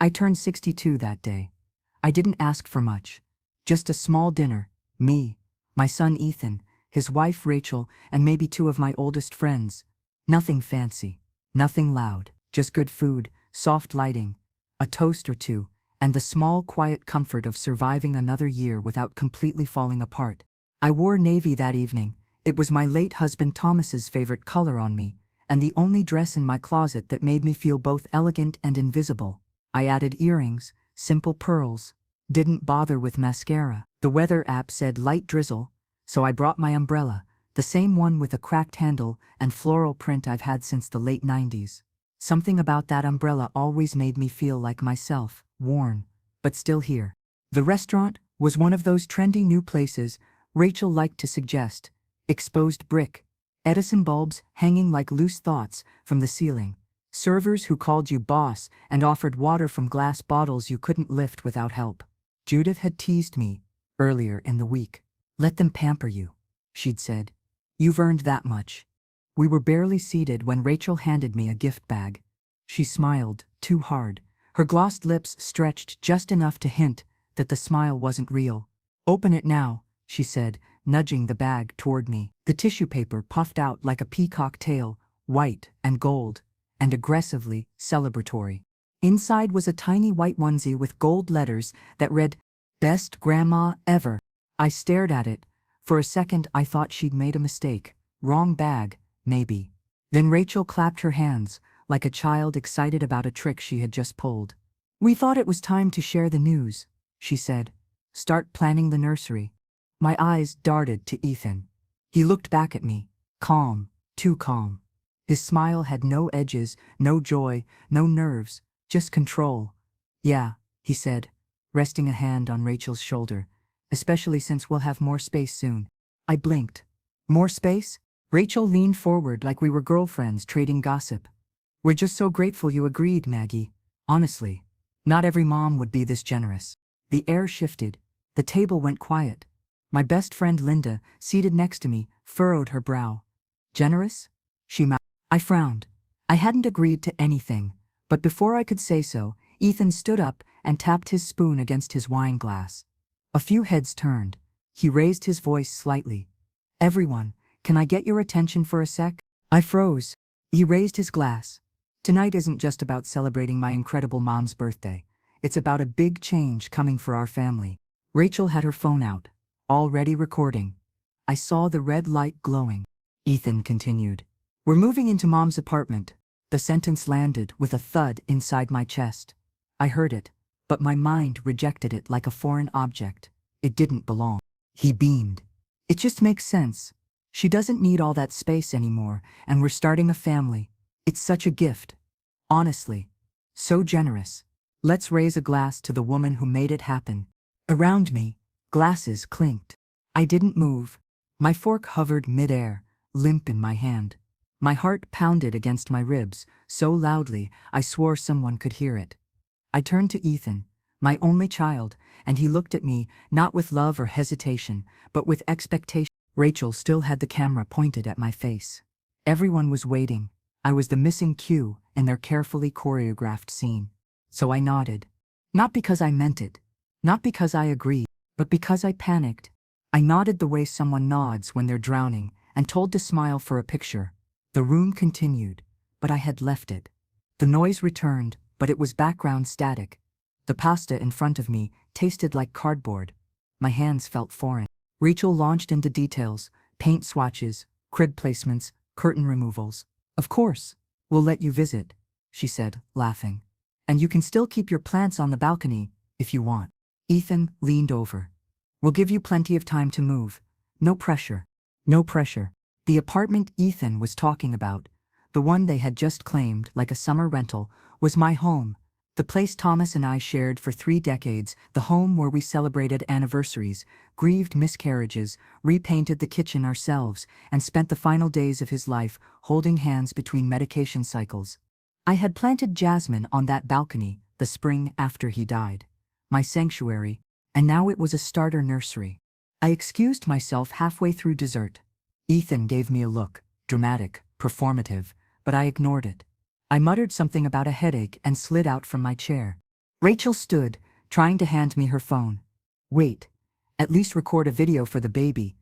I turned 62 that day. I didn't ask for much. Just a small dinner, me, my son Ethan, his wife Rachel, and maybe two of my oldest friends. Nothing fancy, nothing loud, just good food, soft lighting, a toast or two, and the small quiet comfort of surviving another year without completely falling apart. I wore navy that evening. It was my late husband Thomas's favorite color on me, and the only dress in my closet that made me feel both elegant and invisible. I added earrings, simple pearls, didn't bother with mascara. The weather app said light drizzle, so I brought my umbrella, the same one with a cracked handle and floral print I've had since the late 90s. Something about that umbrella always made me feel like myself, worn, but still here. The restaurant was one of those trendy new places Rachel liked to suggest. Exposed brick, Edison bulbs hanging like loose thoughts from the ceiling, servers who called you boss and offered water from glass bottles you couldn't lift without help. Judith had teased me earlier in the week. Let them pamper you, she'd said. You've earned that much. We were barely seated when Rachel handed me a gift bag. She smiled, too hard. Her glossed lips stretched just enough to hint that the smile wasn't real. Open it now, she said, nudging the bag toward me. The tissue paper puffed out like a peacock tail, white and gold, and aggressively celebratory. Inside was a tiny white onesie with gold letters that read, "Best Grandma Ever." I stared at it. For a second I thought she'd made a mistake. Wrong bag, maybe. Then Rachel clapped her hands, like a child excited about a trick she had just pulled. We thought it was time to share the news, she said. Start planning the nursery. My eyes darted to Ethan. He looked back at me, calm, too calm. His smile had no edges, no joy, no nerves, just control. Yeah, he said, resting a hand on Rachel's shoulder, especially since we'll have more space soon. I blinked. More space? Rachel leaned forward like we were girlfriends trading gossip. We're just so grateful you agreed, Maggie. Honestly, not every mom would be this generous. The air shifted. The table went quiet. My best friend Linda, seated next to me, furrowed her brow. Generous? She mouthed. I frowned. I hadn't agreed to anything, but before I could say so, Ethan stood up and tapped his spoon against his wine glass. A few heads turned. He raised his voice slightly. Everyone, can I get your attention for a sec? I froze. He raised his glass. Tonight isn't just about celebrating my incredible mom's birthday. It's about a big change coming for our family. Rachel had her phone out, already recording. I saw the red light glowing. Ethan continued. We're moving into Mom's apartment. The sentence landed with a thud inside my chest. I heard it, but my mind rejected it like a foreign object. It didn't belong. He beamed. It just makes sense. She doesn't need all that space anymore, and we're starting a family. It's such a gift. Honestly. So generous. Let's raise a glass to the woman who made it happen. Around me, glasses clinked. I didn't move. My fork hovered midair, limp in my hand. My heart pounded against my ribs, so loudly I swore someone could hear it. I turned to Ethan, my only child, and he looked at me, not with love or hesitation, but with expectation. Rachel still had the camera pointed at my face. Everyone was waiting. I was the missing cue in their carefully choreographed scene. So I nodded. Not because I meant it, not because I agreed, but because I panicked. I nodded the way someone nods when they're drowning, and told to smile for a picture. The room continued, but I had left it. The noise returned, but it was background static. The pasta in front of me tasted like cardboard. My hands felt foreign. Rachel launched into details, paint swatches, crib placements, curtain removals. Of course, we'll let you visit, she said, laughing. And you can still keep your plants on the balcony, if you want. Ethan leaned over. We'll give you plenty of time to move. No pressure. No pressure. The apartment Ethan was talking about, the one they had just claimed like a summer rental, was my home. The place Thomas and I shared for 3 decades, the home where we celebrated anniversaries, grieved miscarriages, repainted the kitchen ourselves, and spent the final days of his life holding hands between medication cycles. I had planted jasmine on that balcony the spring after he died, my sanctuary, and now it was a starter nursery. I excused myself halfway through dessert. Ethan gave me a look, dramatic, performative, but I ignored it. I muttered something about a headache and slid out from my chair. Rachel stood, trying to hand me her phone. Wait, at least record a video for the baby.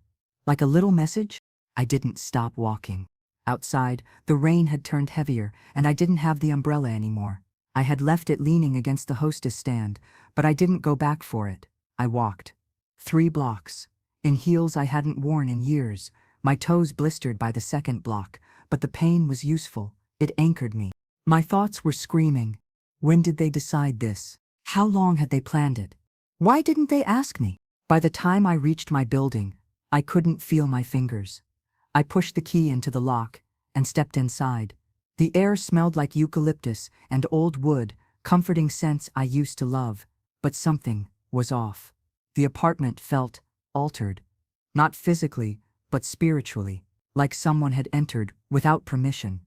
Like a little message? I didn't stop walking. Outside, the rain had turned heavier, and I didn't have the umbrella anymore. I had left it leaning against the hostess stand, but I didn't go back for it. I walked. 3 blocks. In heels I hadn't worn in years, my toes blistered by the second block, but the pain was useful. It anchored me. My thoughts were screaming. When did they decide this? How long had they planned it? Why didn't they ask me? By the time I reached my building, I couldn't feel my fingers. I pushed the key into the lock and stepped inside. The air smelled like eucalyptus and old wood, comforting scents I used to love, but something was off. The apartment felt altered. Not physically, but spiritually, like someone had entered without permission.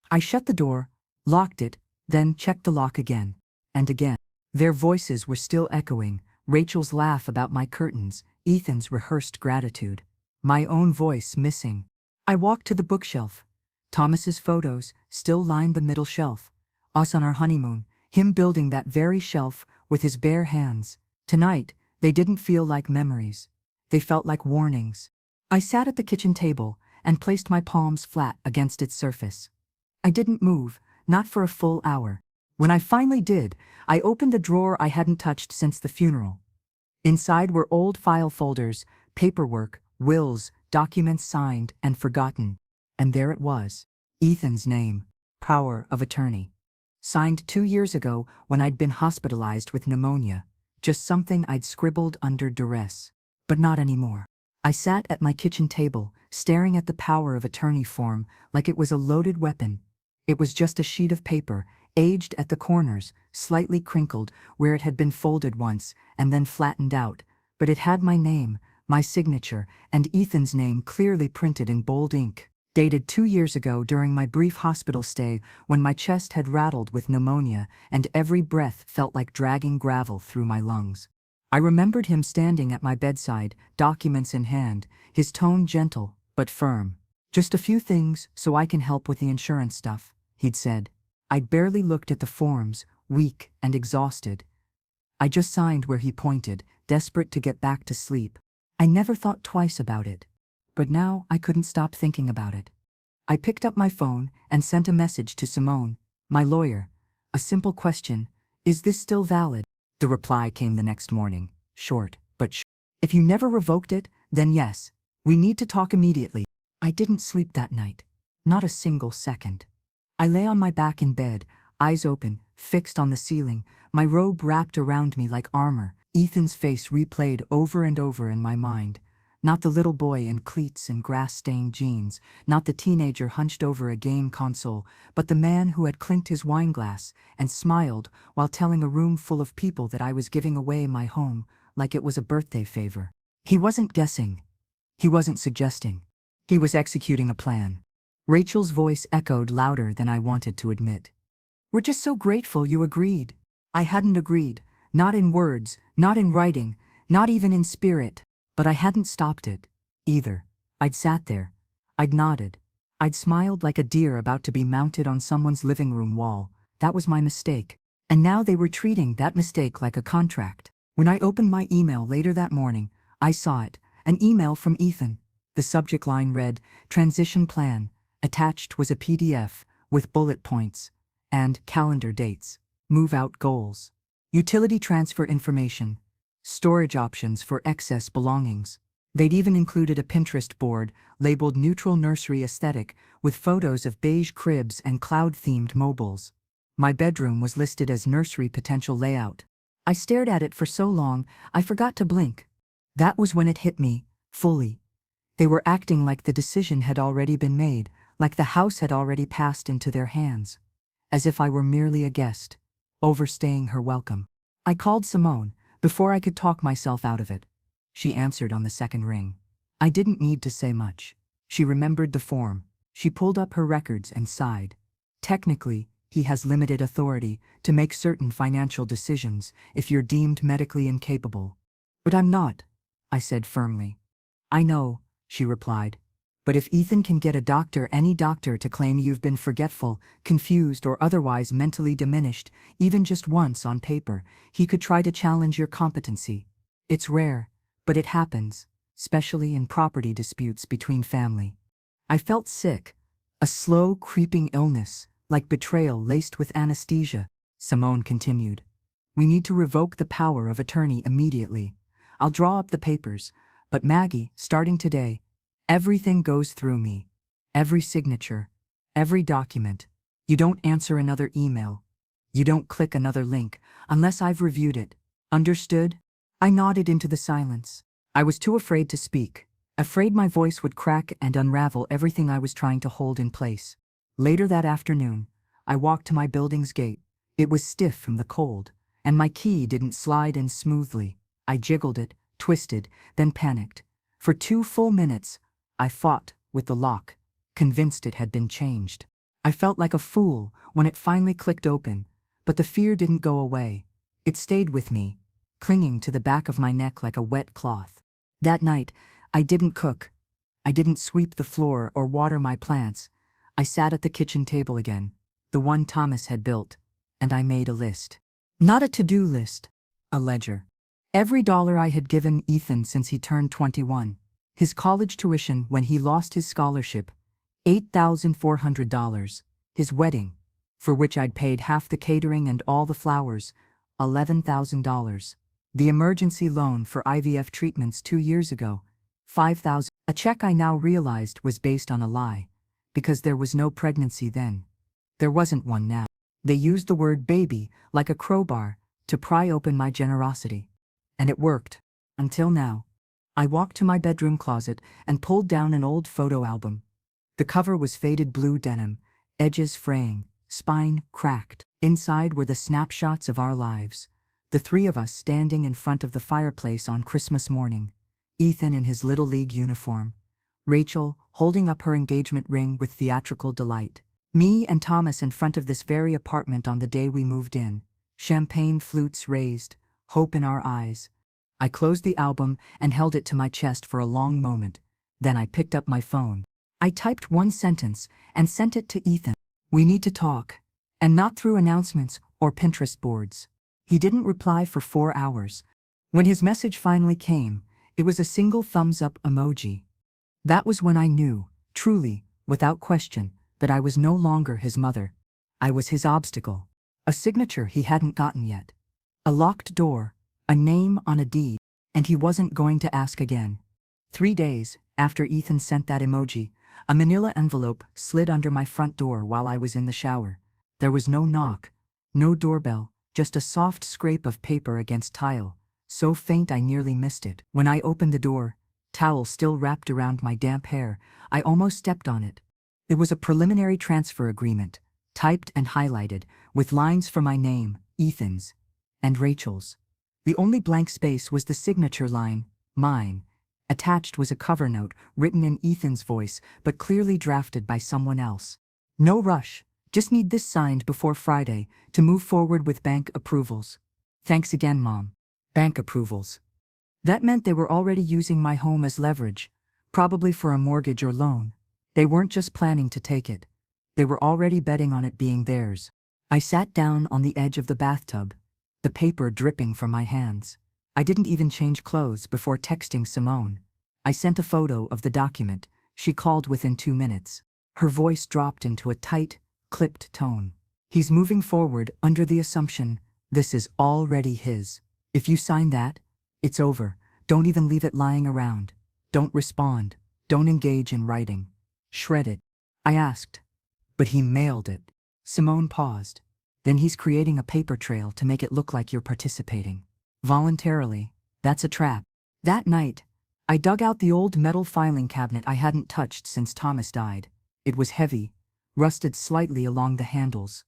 I shut the door, locked it, then checked the lock again and again. Their voices were still echoing, Rachel's laugh about my curtains, Ethan's rehearsed gratitude. My own voice missing. I walked to the bookshelf. Thomas's photos still lined the middle shelf. Us on our honeymoon, him building that very shelf with his bare hands. Tonight, they didn't feel like memories. They felt like warnings. I sat at the kitchen table and placed my palms flat against its surface. I didn't move, not for a full hour. When I finally did, I opened the drawer I hadn't touched since the funeral. Inside were old file folders, paperwork, wills, documents signed and forgotten. And there it was. Ethan's name. Power of attorney. Signed 2 years ago when I'd been hospitalized with pneumonia. Just something I'd scribbled under duress. But not anymore. I sat at my kitchen table, staring at the power of attorney form like it was a loaded weapon. It was just a sheet of paper, aged at the corners, slightly crinkled where it had been folded once and then flattened out, but it had my name, my signature, and Ethan's name clearly printed in bold ink. Dated 2 years ago during my brief hospital stay when my chest had rattled with pneumonia and every breath felt like dragging gravel through my lungs. I remembered him standing at my bedside, documents in hand, his tone gentle but firm. "Just a few things so I can help with the insurance stuff," he'd said. I'd barely looked at the forms, weak and exhausted. I just signed where he pointed, desperate to get back to sleep. I never thought twice about it. But now I couldn't stop thinking about it. I picked up my phone and sent a message to Simone, my lawyer. A simple question: is this still valid? The reply came the next morning, short but sure. If you never revoked it, then yes. We need to talk immediately. I didn't sleep that night. Not a single second. I lay on my back in bed, eyes open, fixed on the ceiling, my robe wrapped around me like armor. Ethan's face replayed over and over in my mind. Not the little boy in cleats and grass-stained jeans, not the teenager hunched over a game console, but the man who had clinked his wine glass and smiled while telling a room full of people that I was giving away my home like it was a birthday favor. He wasn't guessing. He wasn't suggesting. He was executing a plan. Rachel's voice echoed louder than I wanted to admit. "We're just so grateful you agreed." I hadn't agreed, not in words, not in writing, not even in spirit. But I hadn't stopped it, either. I'd sat there. I'd nodded. I'd smiled like a deer about to be mounted on someone's living room wall. That was my mistake. And now they were treating that mistake like a contract. When I opened my email later that morning, I saw it, an email from Ethan. The subject line read, "Transition Plan." Attached was a PDF with bullet points and calendar dates, move-out goals, utility transfer information, storage options for excess belongings. They'd even included a Pinterest board labeled Neutral Nursery Aesthetic with photos of beige cribs and cloud-themed mobiles. My bedroom was listed as nursery potential layout. I stared at it for so long, I forgot to blink. That was when it hit me, fully. They were acting like the decision had already been made, like the house had already passed into their hands. As if I were merely a guest, overstaying her welcome. I called Simone. Before I could talk myself out of it, she answered on the second ring. I didn't need to say much. She remembered the form. She pulled up her records and sighed. Technically, he has limited authority to make certain financial decisions if you're deemed medically incapable. But I'm not, I said firmly. I know, she replied. But if Ethan can get a doctor, any doctor, to claim you've been forgetful, confused, or otherwise mentally diminished, even just once on paper, he could try to challenge your competency. It's rare, but it happens, especially in property disputes between family. I felt sick, a slow, creeping illness, like betrayal laced with anesthesia. Simone continued. We need to revoke the power of attorney immediately. I'll draw up the papers, but Maggie, starting today, everything goes through me. Every signature, every document. You don't answer another email. You don't click another link unless I've reviewed it. Understood? I nodded into the silence. I was too afraid to speak, afraid my voice would crack and unravel everything I was trying to hold in place. Later that afternoon, I walked to my building's gate. It was stiff from the cold, and my key didn't slide in smoothly. I jiggled it, twisted, then panicked. For 2 full minutes, I fought with the lock, convinced it had been changed. I felt like a fool when it finally clicked open, but the fear didn't go away. It stayed with me, clinging to the back of my neck like a wet cloth. That night, I didn't cook. I didn't sweep the floor or water my plants. I sat at the kitchen table again, the one Thomas had built, and I made a list. Not a to-do list, a ledger. Every dollar I had given Ethan since he turned 21. His college tuition when he lost his scholarship, $8,400. His wedding, for which I'd paid half the catering and all the flowers, $11,000. The emergency loan for IVF treatments 2 years ago, $5,000. A check I now realized was based on a lie, because there was no pregnancy then. There wasn't one now. They used the word baby like a crowbar to pry open my generosity. And it worked. Until now. I walked to my bedroom closet and pulled down an old photo album. The cover was faded blue denim, edges fraying, spine cracked. Inside were the snapshots of our lives. The 3 of us standing in front of the fireplace on Christmas morning. Ethan in his Little League uniform. Rachel holding up her engagement ring with theatrical delight. Me and Thomas in front of this very apartment on the day we moved in. Champagne flutes raised, hope in our eyes. I closed the album and held it to my chest for a long moment. Then I picked up my phone. I typed 1 sentence and sent it to Ethan. We need to talk. And not through announcements or Pinterest boards. He didn't reply for 4 hours. When his message finally came, it was a single thumbs-up emoji. That was when I knew, truly, without question, that I was no longer his mother. I was his obstacle. A signature he hadn't gotten yet. A locked door. A name on a deed, and he wasn't going to ask again. 3 days after Ethan sent that emoji, a manila envelope slid under my front door while I was in the shower. There was no knock, no doorbell, just a soft scrape of paper against tile, so faint I nearly missed it. When I opened the door, towel still wrapped around my damp hair, I almost stepped on it. It was a preliminary transfer agreement, typed and highlighted, with lines for my name, Ethan's, and Rachel's. The only blank space was the signature line, mine. Attached was a cover note written in Ethan's voice but clearly drafted by someone else. No rush, just need this signed before Friday to move forward with bank approvals. Thanks again, Mom. Bank approvals. That meant they were already using my home as leverage, probably for a mortgage or loan. They weren't just planning to take it. They were already betting on it being theirs. I sat down on the edge of the bathtub, the paper dripping from my hands. I didn't even change clothes before texting Simone. I sent a photo of the document. She called within 2 minutes. Her voice dropped into a tight, clipped tone. He's moving forward under the assumption this is already his. If you sign that, it's over. Don't even leave it lying around. Don't respond. Don't engage in writing. Shred it. I asked. But he mailed it. Simone paused. Then he's creating a paper trail to make it look like you're participating. Voluntarily. That's a trap. That night, I dug out the old metal filing cabinet I hadn't touched since Thomas died. It was heavy, rusted slightly along the handles.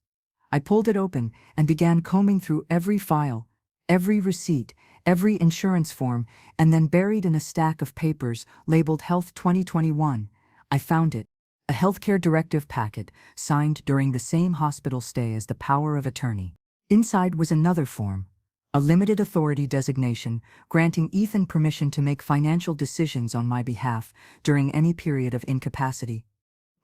I pulled it open and began combing through every file, every receipt, every insurance form, and then buried in a stack of papers labeled Health 2021, I found it. A healthcare directive packet, signed during the same hospital stay as the power of attorney. Inside was another form, A limited authority designation, granting Ethan permission to make financial decisions on my behalf during any period of incapacity.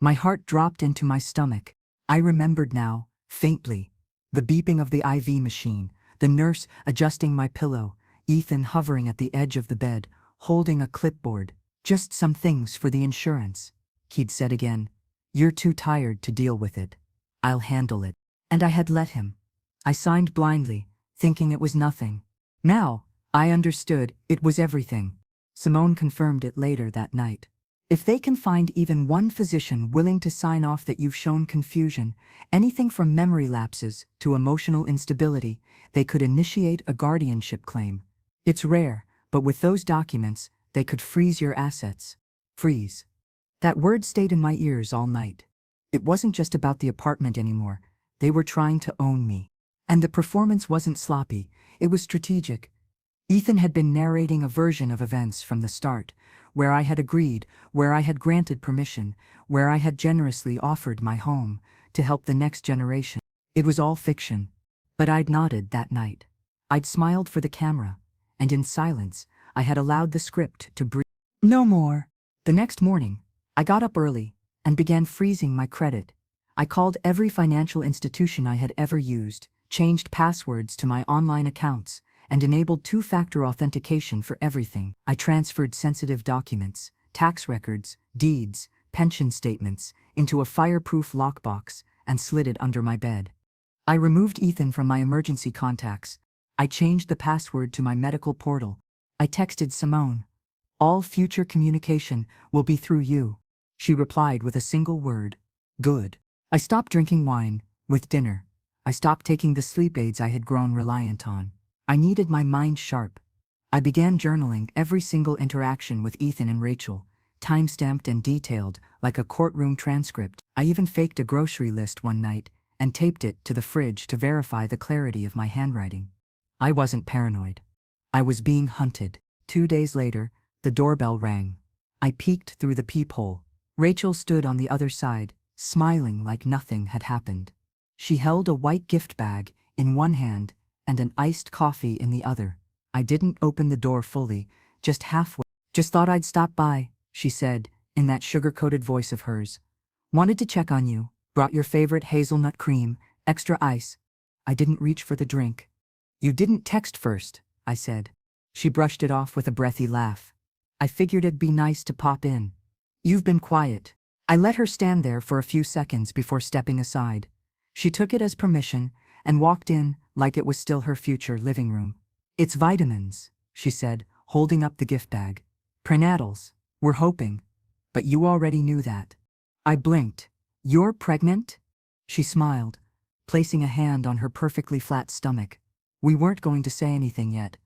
My heart dropped into my stomach. I remembered now, faintly, the beeping of the IV machine, the nurse adjusting my pillow, Ethan hovering at the edge of the bed, holding a clipboard. Just some things for the insurance. He'd said again, "You're too tired to deal with it. I'll handle it." And I had let him. I signed blindly, thinking it was nothing. Now, I understood it was everything. Simone confirmed it later that night. If they can find even one physician willing to sign off that you've shown confusion, anything from memory lapses to emotional instability, they could initiate a guardianship claim. It's rare, but with those documents, they could freeze your assets. Freeze. That word stayed in my ears all night. It wasn't just about the apartment anymore. They were trying to own me. And the performance wasn't sloppy, it was strategic. Ethan had been narrating a version of events from the start, where I had agreed, where I had granted permission, where I had generously offered my home to help the next generation. It was all fiction. But I'd nodded that night. I'd smiled for the camera, and in silence, I had allowed the script to breathe. No more. The next morning, I got up early and began freezing my credit. I called every financial institution I had ever used, changed passwords to my online accounts, and enabled two-factor authentication for everything. I transferred sensitive documents, tax records, deeds, pension statements, into a fireproof lockbox and slid it under my bed. I removed Ethan from my emergency contacts. I changed the password to my medical portal. I texted Simone. "All future communication will be through you." She replied with a single word. "Good." I stopped drinking wine with dinner. I stopped taking the sleep aids I had grown reliant on. I needed my mind sharp. I began journaling every single interaction with Ethan and Rachel, time-stamped and detailed like a courtroom transcript. I even faked a grocery list one night and taped it to the fridge to verify the clarity of my handwriting. I wasn't paranoid. I was being hunted. 2 days later, the doorbell rang. I peeked through the peephole. Rachel stood on the other side, smiling like nothing had happened. She held a white gift bag in one hand and an iced coffee in the other. I didn't open the door fully, just halfway. "Just thought I'd stop by," she said, in that sugar-coated voice of hers. "Wanted to check on you. Brought your favorite hazelnut cream, extra ice." I didn't reach for the drink. "You didn't text first," I said. She brushed it off with a breathy laugh. "I figured it'd be nice to pop in. You've been quiet." I let her stand there for a few seconds before stepping aside. She took it as permission and walked in like it was still her future living room. "It's vitamins," she said, holding up the gift bag. "Prenatals. We're hoping. But you already knew that." I blinked. "You're pregnant?" She smiled, placing a hand on her perfectly flat stomach. We weren't going to say anything yet.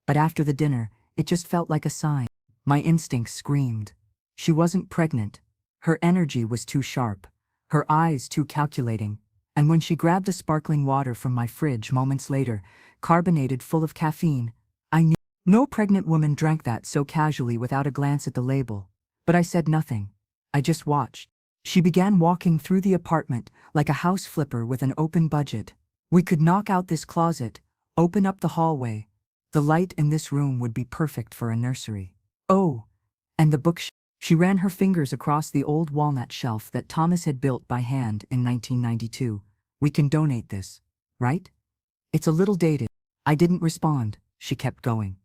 But after the dinner, it just felt like a sign. My instincts screamed. She wasn't pregnant. Her energy was too sharp, her eyes too calculating. And when she grabbed the sparkling water from my fridge moments later, carbonated full of caffeine, I knew. No pregnant woman drank that so casually without a glance at the label. But I said nothing. I just watched. She began walking through the apartment like a house flipper with an open budget. We could knock out this closet, open up the hallway. The light in this room would be perfect for a nursery. Oh, and the bookshelf. She ran her fingers across the old walnut shelf that Thomas had built by hand in 1992. "We can donate this, right? It's a little dated." I didn't respond. She kept going.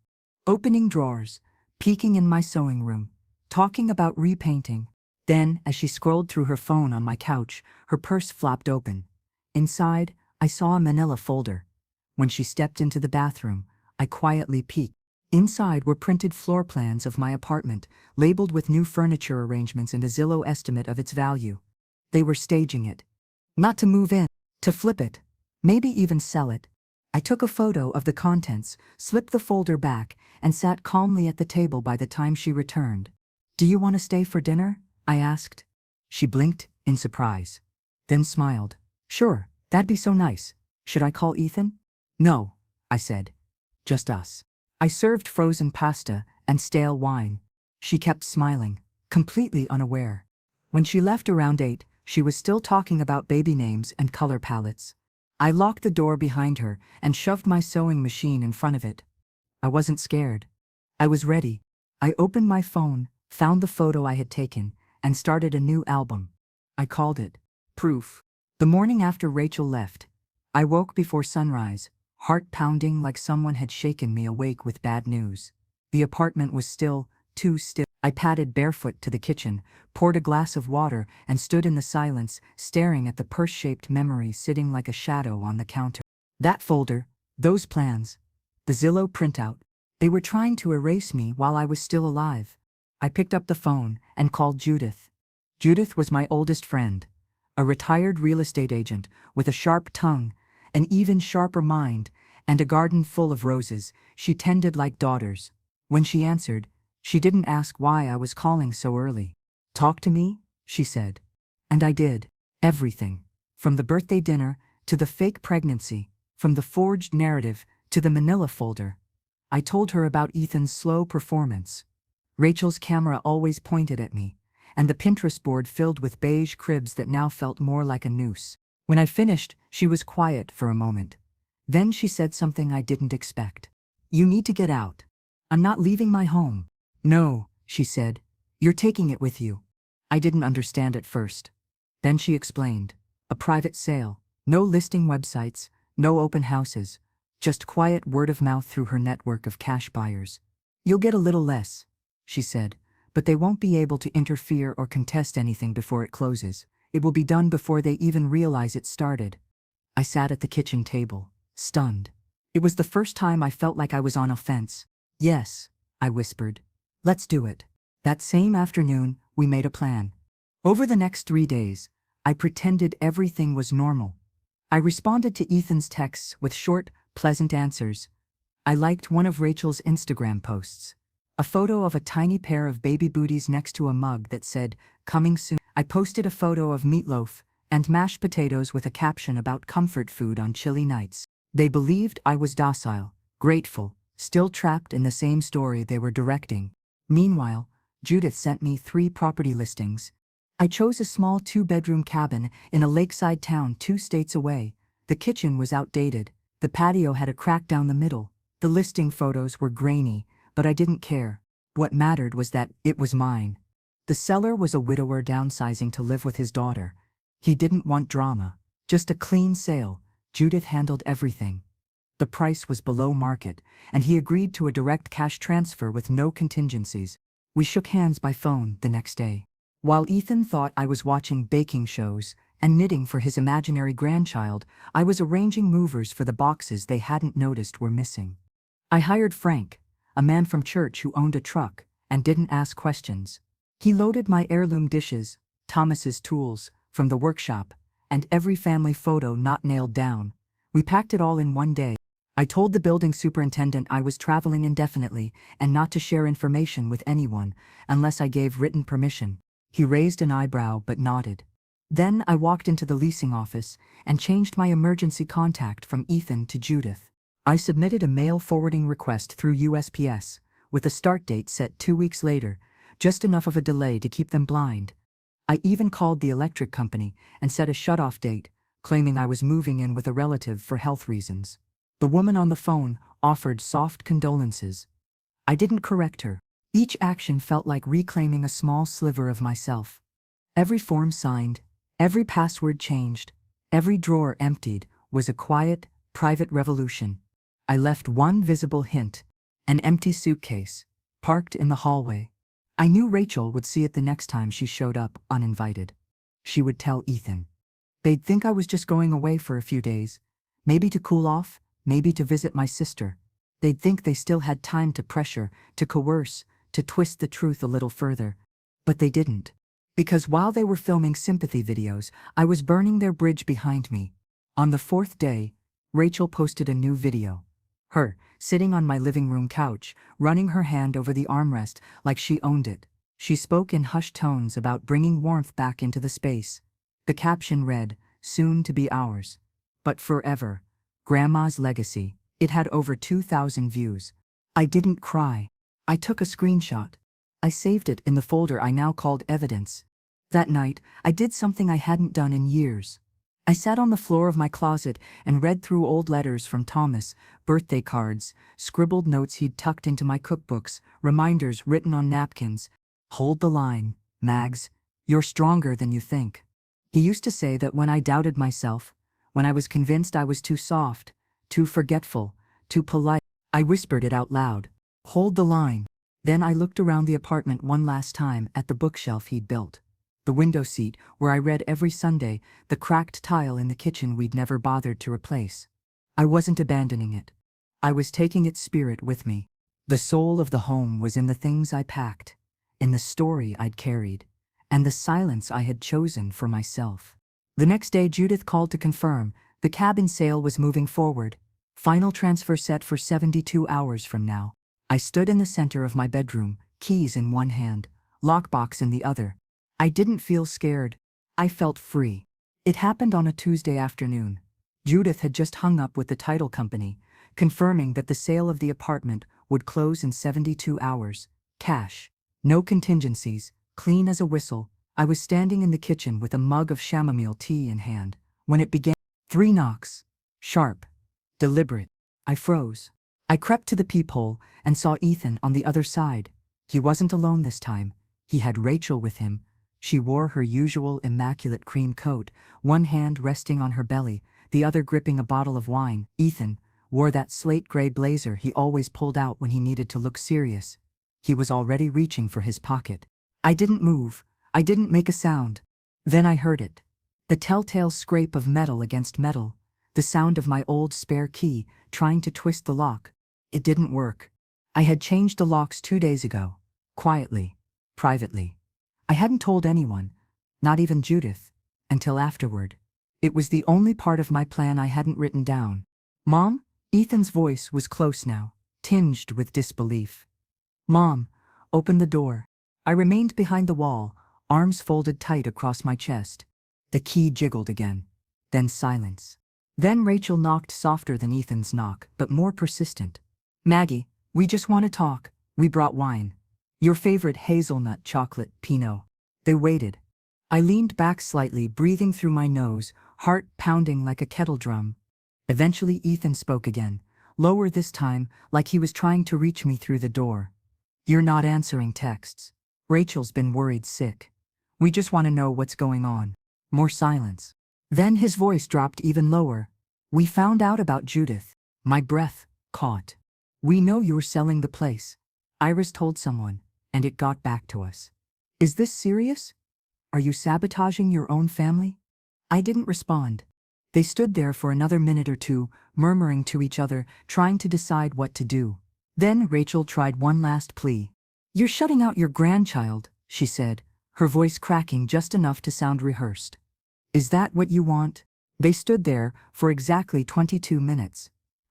Opening drawers, peeking in my sewing room, talking about repainting. Then, as she scrolled through her phone on my couch, her purse flopped open. Inside, I saw a manila folder. When she stepped into the bathroom, I quietly peeked. Inside were printed floor plans of my apartment, labeled with new furniture arrangements and a Zillow estimate of its value. They were staging it. Not to move in, to flip it, maybe even sell it. I took a photo of the contents, slipped the folder back, and sat calmly at the table by the time she returned. "Do you want to stay for dinner?" I asked. She blinked in surprise, then smiled. "Sure, that'd be so nice. Should I call Ethan?" "No," I said. "Just us." I served frozen pasta and stale wine. She kept smiling, completely unaware. When she left around 8, she was still talking about baby names and color palettes. I locked the door behind her and shoved my sewing machine in front of it. I wasn't scared. I was ready. I opened my phone, found the photo I had taken, and started a new album. I called it Proof. The morning after Rachel left, I woke before sunrise, heart pounding like someone had shaken me awake with bad news. The apartment was still, too still. I padded barefoot to the kitchen, poured a glass of water, and stood in the silence, staring at the purse-shaped memory sitting like a shadow on the counter. That folder, those plans, the Zillow printout, they were trying to erase me while I was still alive. I picked up the phone and called Judith. Judith was my oldest friend, a retired real estate agent with a sharp tongue, an even sharper mind, and a garden full of roses she tended like daughters. When she answered, she didn't ask why I was calling so early. "Talk to me," she said. And I did. Everything. From the birthday dinner to the fake pregnancy, from the forged narrative to the manila folder. I told her about Ethan's slow performance. Rachel's camera always pointed at me, and the Pinterest board filled with beige cribs that now felt more like a noose. When I finished, she was quiet for a moment. Then she said something I didn't expect. "You need to get out. I'm not leaving my home." "No," she said. "You're taking it with you." I didn't understand at first. Then she explained. A private sale. No listing websites, no open houses. Just quiet word of mouth through her network of cash buyers. "You'll get a little less," she said, "but they won't be able to interfere or contest anything before it closes. It will be done before they even realize it started." I sat at the kitchen table, stunned. It was the first time I felt like I was on offense. "Yes," I whispered. "Let's do it." That same afternoon, we made a plan. Over the next 3 days, I pretended everything was normal. I responded to Ethan's texts with short, pleasant answers. I liked one of Rachel's Instagram posts. A photo of a tiny pair of baby booties next to a mug that said, "Coming soon." I posted a photo of meatloaf and mashed potatoes with a caption about comfort food on chilly nights. They believed I was docile, grateful, still trapped in the same story they were directing. Meanwhile, Judith sent me 3 property listings. I chose a small 2-bedroom cabin in a lakeside town 2 states away. The kitchen was outdated. The patio had a crack down the middle. The listing photos were grainy, but I didn't care. What mattered was that it was mine. The seller was a widower downsizing to live with his daughter. He didn't want drama, just a clean sale. Judith handled everything. The price was below market, and he agreed to a direct cash transfer with no contingencies. We shook hands by phone the next day. While Ethan thought I was watching baking shows and knitting for his imaginary grandchild, I was arranging movers for the boxes they hadn't noticed were missing. I hired Frank, a man from church who owned a truck and didn't ask questions. He loaded my heirloom dishes, Thomas's tools from the workshop, and every family photo not nailed down. We packed it all in one day. I told the building superintendent I was traveling indefinitely and not to share information with anyone unless I gave written permission. He raised an eyebrow but nodded. Then I walked into the leasing office and changed my emergency contact from Ethan to Judith. I submitted a mail forwarding request through USPS, with a start date set 2 weeks later, just enough of a delay to keep them blind. I even called the electric company and set a shut-off date, claiming I was moving in with a relative for health reasons. The woman on the phone offered soft condolences. I didn't correct her. Each action felt like reclaiming a small sliver of myself. Every form signed, every password changed, every drawer emptied was a quiet, private revolution. I left one visible hint, an empty suitcase, parked in the hallway. I knew Rachel would see it the next time she showed up uninvited. She would tell Ethan. They'd think I was just going away for a few days, maybe to cool off, maybe to visit my sister. They'd think they still had time to pressure, to coerce, to twist the truth a little further. But they didn't. Because while they were filming sympathy videos, I was burning their bridge behind me. On the 4th day, Rachel posted a new video. Her, sitting on my living room couch, running her hand over the armrest like she owned it. She spoke in hushed tones about bringing warmth back into the space. The caption read, "Soon to be ours. But forever. Grandma's legacy." It had over 2,000 views. I didn't cry. I took a screenshot. I saved it in the folder I now called evidence. That night, I did something I hadn't done in years. I sat on the floor of my closet and read through old letters from Thomas, birthday cards, scribbled notes he'd tucked into my cookbooks, reminders written on napkins. Hold the line, Mags. You're stronger than you think. He used to say that when I doubted myself, when I was convinced I was too soft, too forgetful, too polite, I whispered it out loud. Hold the line. Then I looked around the apartment one last time at the bookshelf he'd built. The window seat, where I read every Sunday, the cracked tile in the kitchen we'd never bothered to replace. I wasn't abandoning it. I was taking its spirit with me. The soul of the home was in the things I packed, in the story I'd carried, and the silence I had chosen for myself. The next day Judith called to confirm the cabin sale was moving forward. Final transfer set for 72 hours from now. I stood in the center of my bedroom, keys in one hand, lockbox in the other. I didn't feel scared. I felt free. It happened on a Tuesday afternoon. Judith had just hung up with the title company, confirming that the sale of the apartment would close in 72 hours. Cash. No contingencies, clean as a whistle. I was standing in the kitchen with a mug of chamomile tea in hand when it began. 3 knocks. Sharp. Deliberate. I froze. I crept to the peephole and saw Ethan on the other side. He wasn't alone this time. He had Rachel with him. She wore her usual immaculate cream coat, one hand resting on her belly, the other gripping a bottle of wine. Ethan wore that slate-gray blazer he always pulled out when he needed to look serious. He was already reaching for his pocket. I didn't move. I didn't make a sound. Then I heard it. The telltale scrape of metal against metal. The sound of my old spare key trying to twist the lock. It didn't work. I had changed the locks 2 days ago. Quietly. Privately. I hadn't told anyone, not even Judith, until afterward. It was the only part of my plan I hadn't written down. Mom? Ethan's voice was close now, tinged with disbelief. Mom, open the door. I remained behind the wall, arms folded tight across my chest. The key jiggled again. Then silence. Then Rachel knocked softer than Ethan's knock, but more persistent. Maggie, we just want to talk. We brought wine. Your favorite hazelnut chocolate Pinot. They waited. I leaned back slightly, breathing through my nose, heart pounding like a kettle drum. Eventually Ethan spoke again, lower this time, like he was trying to reach me through the door. You're not answering texts. Rachel's been worried sick. We just want to know what's going on. More silence. Then his voice dropped even lower. We found out about Judith. My breath caught. We know you're selling the place. Iris told someone, and it got back to us. Is this serious? Are you sabotaging your own family? I didn't respond. They stood there for another minute or two, murmuring to each other, trying to decide what to do. Then Rachel tried one last plea. You're shutting out your grandchild, she said, her voice cracking just enough to sound rehearsed. Is that what you want? They stood there for exactly 22 minutes.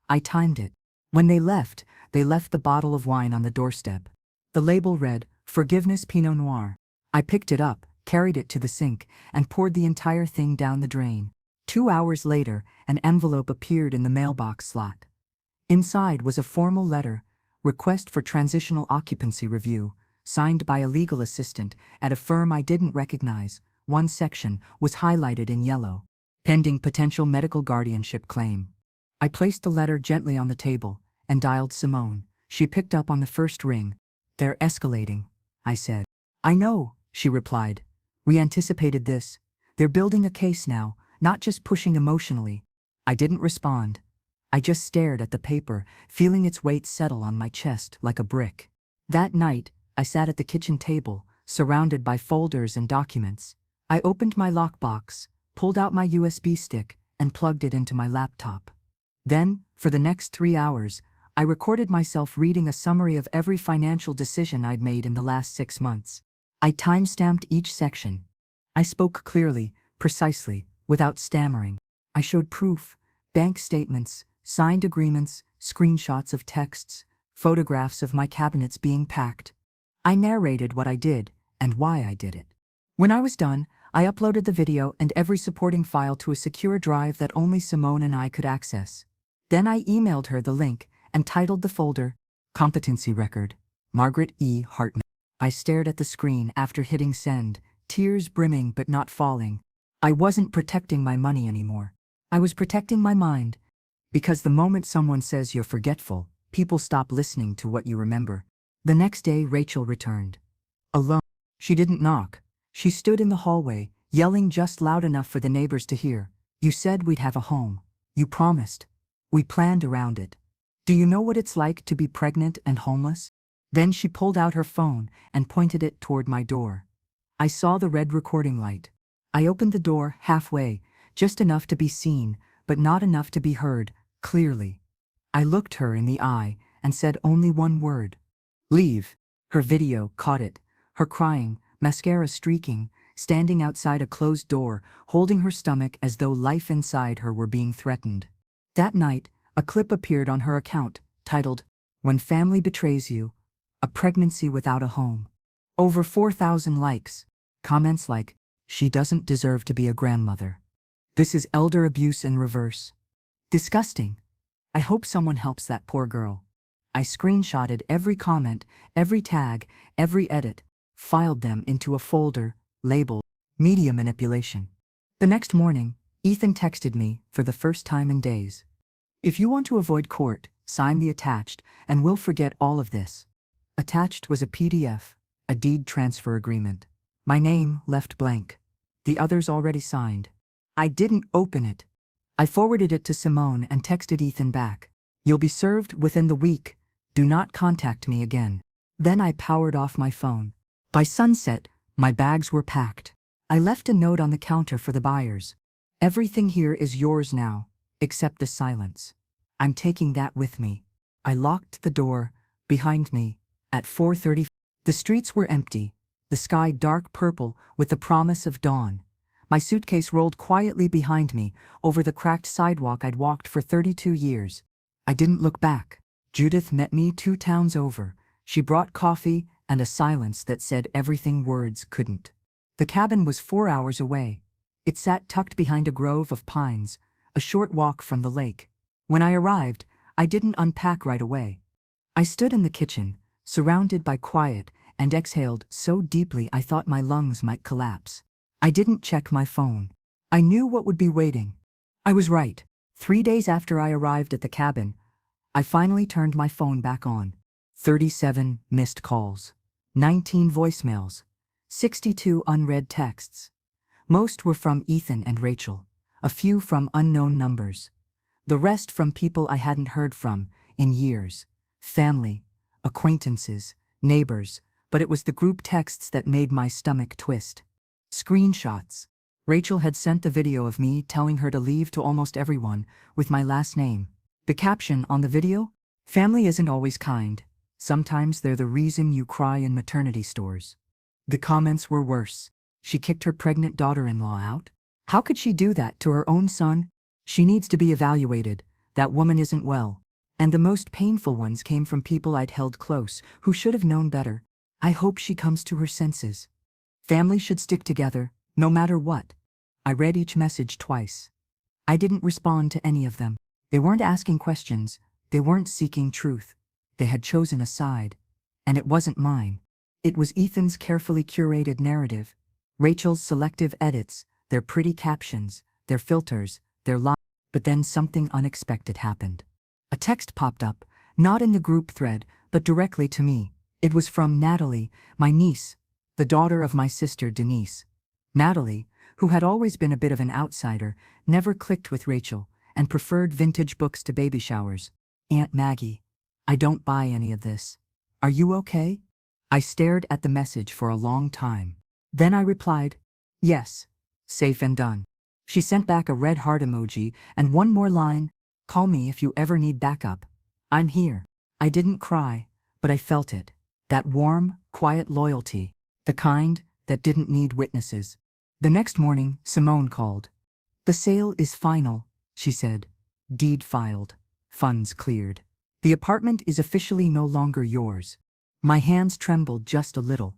I timed it. When they left the bottle of wine on the doorstep. The label read, Forgiveness Pinot Noir. I picked it up, carried it to the sink, and poured the entire thing down the drain. 2 hours later, an envelope appeared in the mailbox slot. Inside was a formal letter, request for transitional occupancy review, signed by a legal assistant at a firm I didn't recognize. One section was highlighted in yellow. Pending potential medical guardianship claim. I placed the letter gently on the table and dialed Simone. She picked up on the first ring. They're escalating, I said. I know, she replied. We anticipated this. They're building a case now, not just pushing emotionally. I didn't respond. I just stared at the paper, feeling its weight settle on my chest like a brick. That night, I sat at the kitchen table, surrounded by folders and documents. I opened my lockbox, pulled out my USB stick, and plugged it into my laptop. Then, for the next 3 hours, I recorded myself reading a summary of every financial decision I'd made in the last 6 months. I time-stamped each section. I spoke clearly, precisely, without stammering. I showed proof, bank statements, signed agreements, screenshots of texts, photographs of my cabinets being packed. I narrated what I did and why I did it. When I was done, I uploaded the video and every supporting file to a secure drive that only Simone and I could access. Then I emailed her the link and titled the folder, Competency Record, Margaret E. Hartman. I stared at the screen after hitting send, tears brimming but not falling. I wasn't protecting my money anymore. I was protecting my mind. Because the moment someone says you're forgetful, people stop listening to what you remember. The next day, Rachel returned. Alone. She didn't knock. She stood in the hallway, yelling just loud enough for the neighbors to hear. You said we'd have a home. You promised. We planned around it. Do you know what it's like to be pregnant and homeless? Then she pulled out her phone and pointed it toward my door. I saw the red recording light. I opened the door halfway, just enough to be seen, but not enough to be heard, clearly. I looked her in the eye and said only one word. Leave. Her video caught it. Her crying, mascara streaking, standing outside a closed door, holding her stomach as though life inside her were being threatened. That night, a clip appeared on her account, titled, When Family Betrays You, A Pregnancy Without a Home. Over 4,000 likes. Comments like, she doesn't deserve to be a grandmother. This is elder abuse in reverse. Disgusting. I hope someone helps that poor girl. I screenshotted every comment, every tag, every edit, filed them into a folder, labeled, Media Manipulation. The next morning, Ethan texted me for the first time in days. If you want to avoid court, sign the attached, and we'll forget all of this. Attached was a PDF, a deed transfer agreement. My name left blank. The others already signed. I didn't open it. I forwarded it to Simone and texted Ethan back. You'll be served within the week. Do not contact me again. Then I powered off my phone. By sunset, my bags were packed. I left a note on the counter for the buyers. Everything here is yours now, except the silence. I'm taking that with me. I locked the door behind me at 4:30. The streets were empty, the sky dark purple with the promise of dawn. My suitcase rolled quietly behind me over the cracked sidewalk I'd walked for 32 years. I didn't look back. Judith met me 2 towns over. She brought coffee and a silence that said everything words couldn't. The cabin was 4 hours away. It sat tucked behind a grove of pines, a short walk from the lake. When I arrived, I didn't unpack right away. I stood in the kitchen, surrounded by quiet, and exhaled so deeply I thought my lungs might collapse. I didn't check my phone. I knew what would be waiting. I was right. 3 days after I arrived at the cabin, I finally turned my phone back on. 37 missed calls, 19 voicemails, 62 unread texts. Most were from Ethan and Rachel, a few from unknown numbers. The rest from people I hadn't heard from in years. Family, acquaintances, neighbors, but it was the group texts that made my stomach twist. Screenshots. Rachel had sent the video of me telling her to leave to almost everyone, with my last name. The caption on the video? Family isn't always kind. Sometimes they're the reason you cry in maternity stores. The comments were worse. She kicked her pregnant daughter-in-law out? How could she do that to her own son? She needs to be evaluated. That woman isn't well. And the most painful ones came from people I'd held close, who should have known better. I hope she comes to her senses. Family should stick together, no matter what. I read each message twice. I didn't respond to any of them. They weren't asking questions. They weren't seeking truth. They had chosen a side. And it wasn't mine. It was Ethan's carefully curated narrative, Rachel's selective edits, their pretty captions, their filters, their lies. But then something unexpected happened. A text popped up, not in the group thread, but directly to me. It was from Natalie, my niece, the daughter of my sister Denise. Natalie, who had always been a bit of an outsider, never clicked with Rachel, and preferred vintage books to baby showers. Aunt Maggie, I don't buy any of this. Are you okay? I stared at the message for a long time. Then I replied, yes, safe and done. She sent back a red heart emoji and one more line, call me if you ever need backup. I'm here. I didn't cry, but I felt it. That warm, quiet loyalty. The kind that didn't need witnesses. The next morning, Simone called. The sale is final, she said. Deed filed. Funds cleared. The apartment is officially no longer yours. My hands trembled just a little.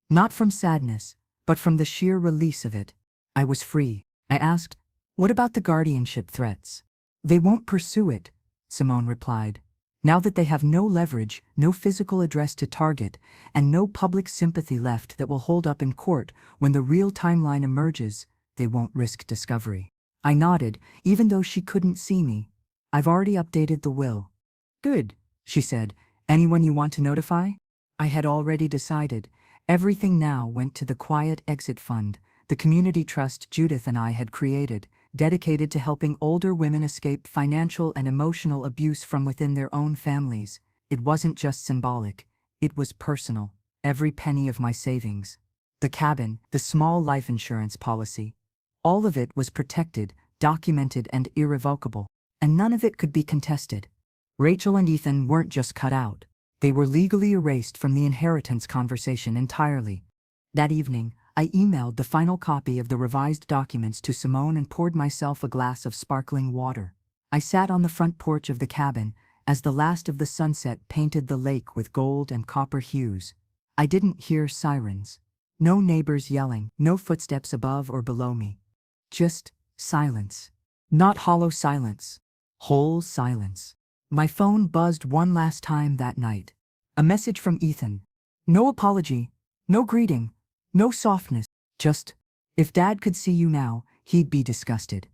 Not from sadness, but from the sheer release of it. I was free. I asked, what about the guardianship threats? They won't pursue it, Simone replied. Now that they have no leverage, no physical address to target, and no public sympathy left that will hold up in court when the real timeline emerges, They won't risk discovery. I nodded, even though she couldn't see me. I've already updated the will. Good, she said. Anyone you want to notify? I had already decided. Everything now went to the Quiet Exit Fund, the community trust Judith and I had created, dedicated to helping older women escape financial and emotional abuse from within their own families. It wasn't just symbolic, it was personal. Every penny of my savings. The cabin, the small life insurance policy. All of it was protected, documented, and irrevocable. And none of it could be contested. Rachel and Ethan weren't just cut out. They were legally erased from the inheritance conversation entirely. That evening, I emailed the final copy of the revised documents to Simone and poured myself a glass of sparkling water. I sat on the front porch of the cabin as the last of the sunset painted the lake with gold and copper hues. I didn't hear sirens. No neighbors yelling, no footsteps above or below me. Just silence. Not hollow silence. Whole silence. My phone buzzed one last time that night. A message from Ethan. No apology, no greeting, no softness. Just, if Dad could see you now, he'd be disgusted.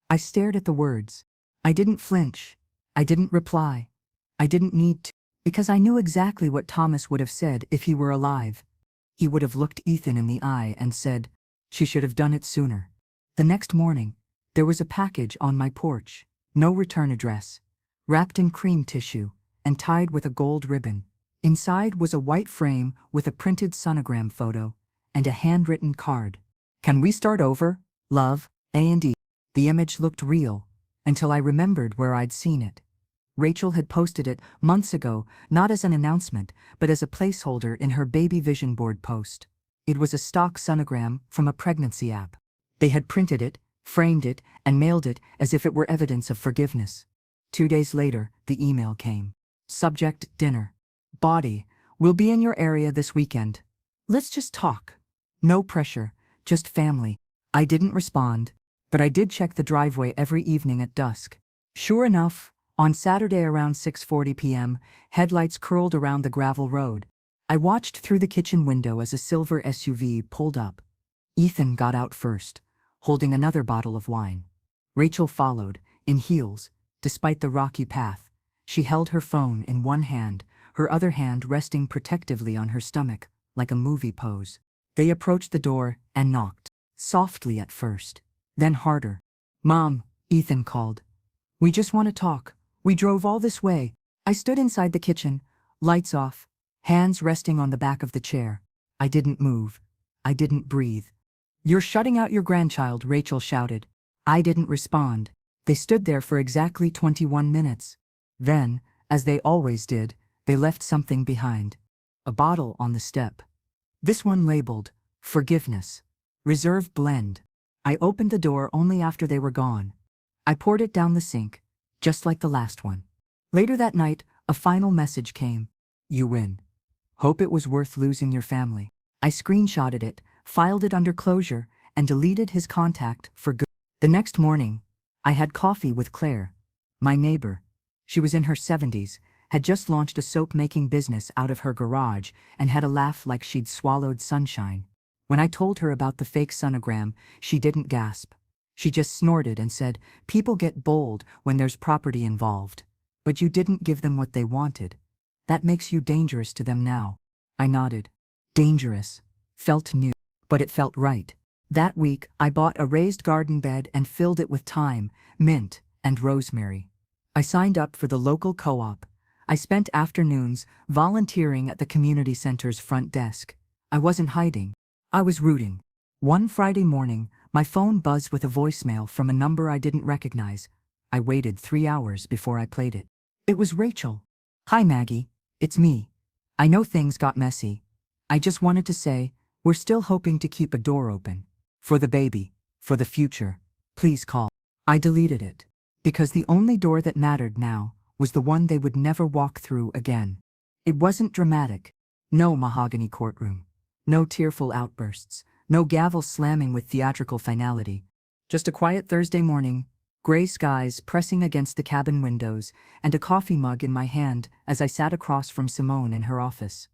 I stared at the words. I didn't flinch. I didn't reply. I didn't need to, because I knew exactly what Thomas would have said if he were alive. He would have looked Ethan in the eye and said, she should have done it sooner. The next morning, there was a package on my porch. No return address. Wrapped in cream tissue and tied with a gold ribbon. Inside was a white frame with a printed sonogram photo and a handwritten card. Can we start over? Love, A&E. The image looked real until I remembered where I'd seen it. Rachel had posted it months ago, not as an announcement, but as a placeholder in her baby vision board post. It was a stock sonogram from a pregnancy app. They had printed it, framed it, and mailed it as if it were evidence of forgiveness. 2 days later, the email came. Subject, dinner. Body, we'll be in your area this weekend. Let's just talk. No pressure, just family. I didn't respond, but I did check the driveway every evening at dusk. Sure enough, on Saturday around 6:40 p.m., headlights curled around the gravel road. I watched through the kitchen window as a silver SUV pulled up. Ethan got out first, holding another bottle of wine. Rachel followed, in heels, despite the rocky path. She held her phone in one hand, her other hand resting protectively on her stomach, like a movie pose. They approached the door and knocked, softly at first, then harder. Mom, Ethan called. We just want to talk. We drove all this way. I stood inside the kitchen, lights off, hands resting on the back of the chair. I didn't move. I didn't breathe. You're shutting out your grandchild, Rachel shouted. I didn't respond. They stood there for exactly 21 minutes. Then, as they always did, they left something behind. A bottle on the step. This one labeled, Forgiveness. Reserve blend. I opened the door only after they were gone. I poured it down the sink, just like the last one. Later that night, a final message came. You win. Hope it was worth losing your family. I screenshotted it, filed it under closure, and deleted his contact for good. The next morning, I had coffee with Claire, my neighbor. She was in her 70s, had just launched a soap-making business out of her garage, and had a laugh like she'd swallowed sunshine. When I told her about the fake sonogram, she didn't gasp. She just snorted and said, people get bold when there's property involved. But you didn't give them what they wanted. That makes you dangerous to them now. I nodded. Dangerous. Felt new, but it felt right. That week, I bought a raised garden bed and filled it with thyme, mint, and rosemary. I signed up for the local co-op. I spent afternoons volunteering at the community center's front desk. I wasn't hiding. I was rooting. One Friday morning, my phone buzzed with a voicemail from a number I didn't recognize. I waited 3 hours before I played it. It was Rachel. Hi Maggie, it's me. I know things got messy. I just wanted to say, we're still hoping to keep a door open. For the baby, for the future, please call. I deleted it, because the only door that mattered now was the one they would never walk through again. It wasn't dramatic. No mahogany courtroom. No tearful outbursts. No gavel slamming with theatrical finality. Just a quiet Thursday morning, gray skies pressing against the cabin windows, and a coffee mug in my hand as I sat across from Simone in her office.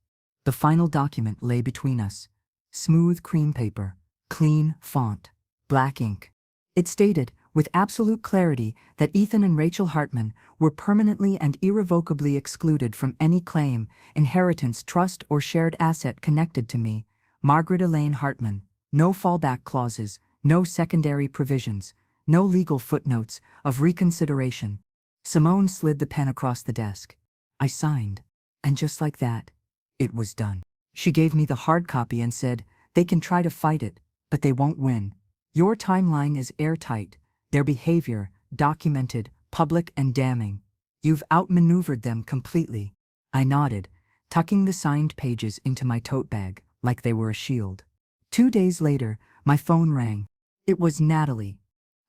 The final document lay between us. Smooth cream paper, clean font, black ink. It stated, with absolute clarity, that Ethan and Rachel Hartman were permanently and irrevocably excluded from any claim, inheritance, trust, or shared asset connected to me, Margaret Elaine Hartman. No fallback clauses, no secondary provisions, no legal footnotes of reconsideration. Simone slid the pen across the desk. I signed. And just like that, it was done. She gave me the hard copy and said, "They can try to fight it, but they won't win. Your timeline is airtight, their behavior, documented, public and damning. You've outmaneuvered them completely." I nodded, tucking the signed pages into my tote bag, like they were a shield. 2 days later, my phone rang. It was Natalie.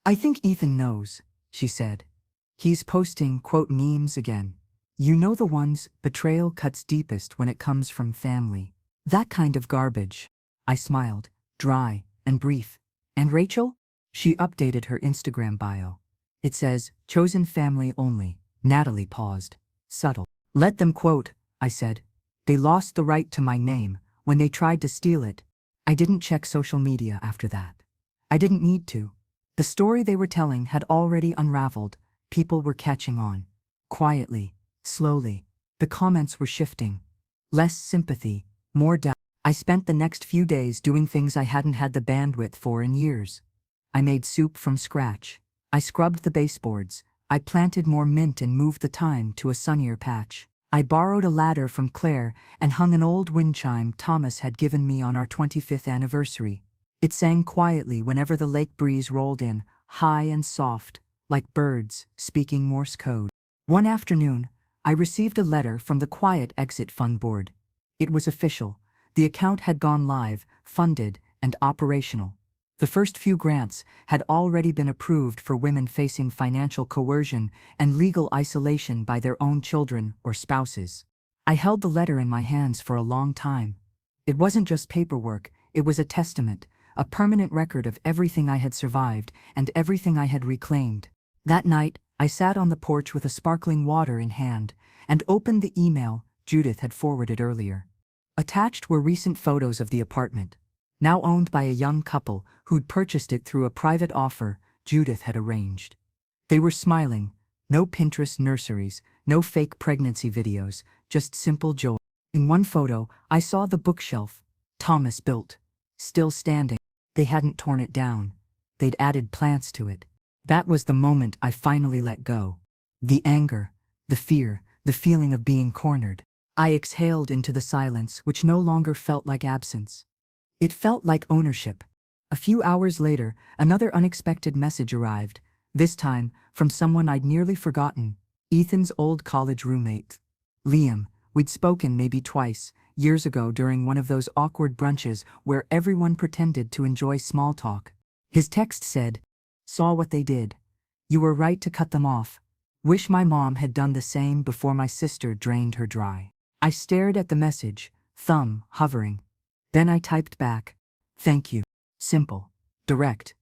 "I think Ethan knows," she said. "He's posting, quote, memes again. You know the ones, betrayal cuts deepest when it comes from family. That kind of garbage." I smiled, dry and brief. "And Rachel?" She updated her Instagram bio. It says, "Chosen family only." Natalie paused. Subtle. "Let them quote," I said. "They lost the right to my name when they tried to steal it." I didn't check social media after that. I didn't need to. The story they were telling had already unraveled. People were catching on. Quietly, slowly. The comments were shifting. Less sympathy, more doubt. I spent the next few days doing things I hadn't had the bandwidth for in years. I made soup from scratch. I scrubbed the baseboards. I planted more mint and moved the thyme to a sunnier patch. I borrowed a ladder from Claire and hung an old wind chime Thomas had given me on our 25th anniversary. It sang quietly whenever the lake breeze rolled in, high and soft, like birds speaking Morse code. One afternoon, I received a letter from the Quiet Exit Fund Board. It was official. The account had gone live, funded, and operational. The first few grants had already been approved for women facing financial coercion and legal isolation by their own children or spouses. I held the letter in my hands for a long time. It wasn't just paperwork, it was a testament, a permanent record of everything I had survived and everything I had reclaimed. That night, I sat on the porch with a sparkling water in hand and opened the email Judith had forwarded earlier. Attached were recent photos of the apartment, now owned by a young couple who'd purchased it through a private offer Judith had arranged. They were smiling, no Pinterest nurseries, no fake pregnancy videos, just simple joy. In one photo, I saw the bookshelf Thomas built, still standing. They hadn't torn it down. They'd added plants to it. That was the moment I finally let go. The anger, the fear, the feeling of being cornered. I exhaled into the silence, which no longer felt like absence. It felt like ownership. A few hours later, another unexpected message arrived, this time from someone I'd nearly forgotten, Ethan's old college roommate. Liam. We'd spoken maybe twice, years ago during one of those awkward brunches where everyone pretended to enjoy small talk. His text said, "Saw what they did. You were right to cut them off. Wish my mom had done the same before my sister drained her dry." I stared at the message, thumb hovering. Then I typed back, "Thank you." Simple. Direct.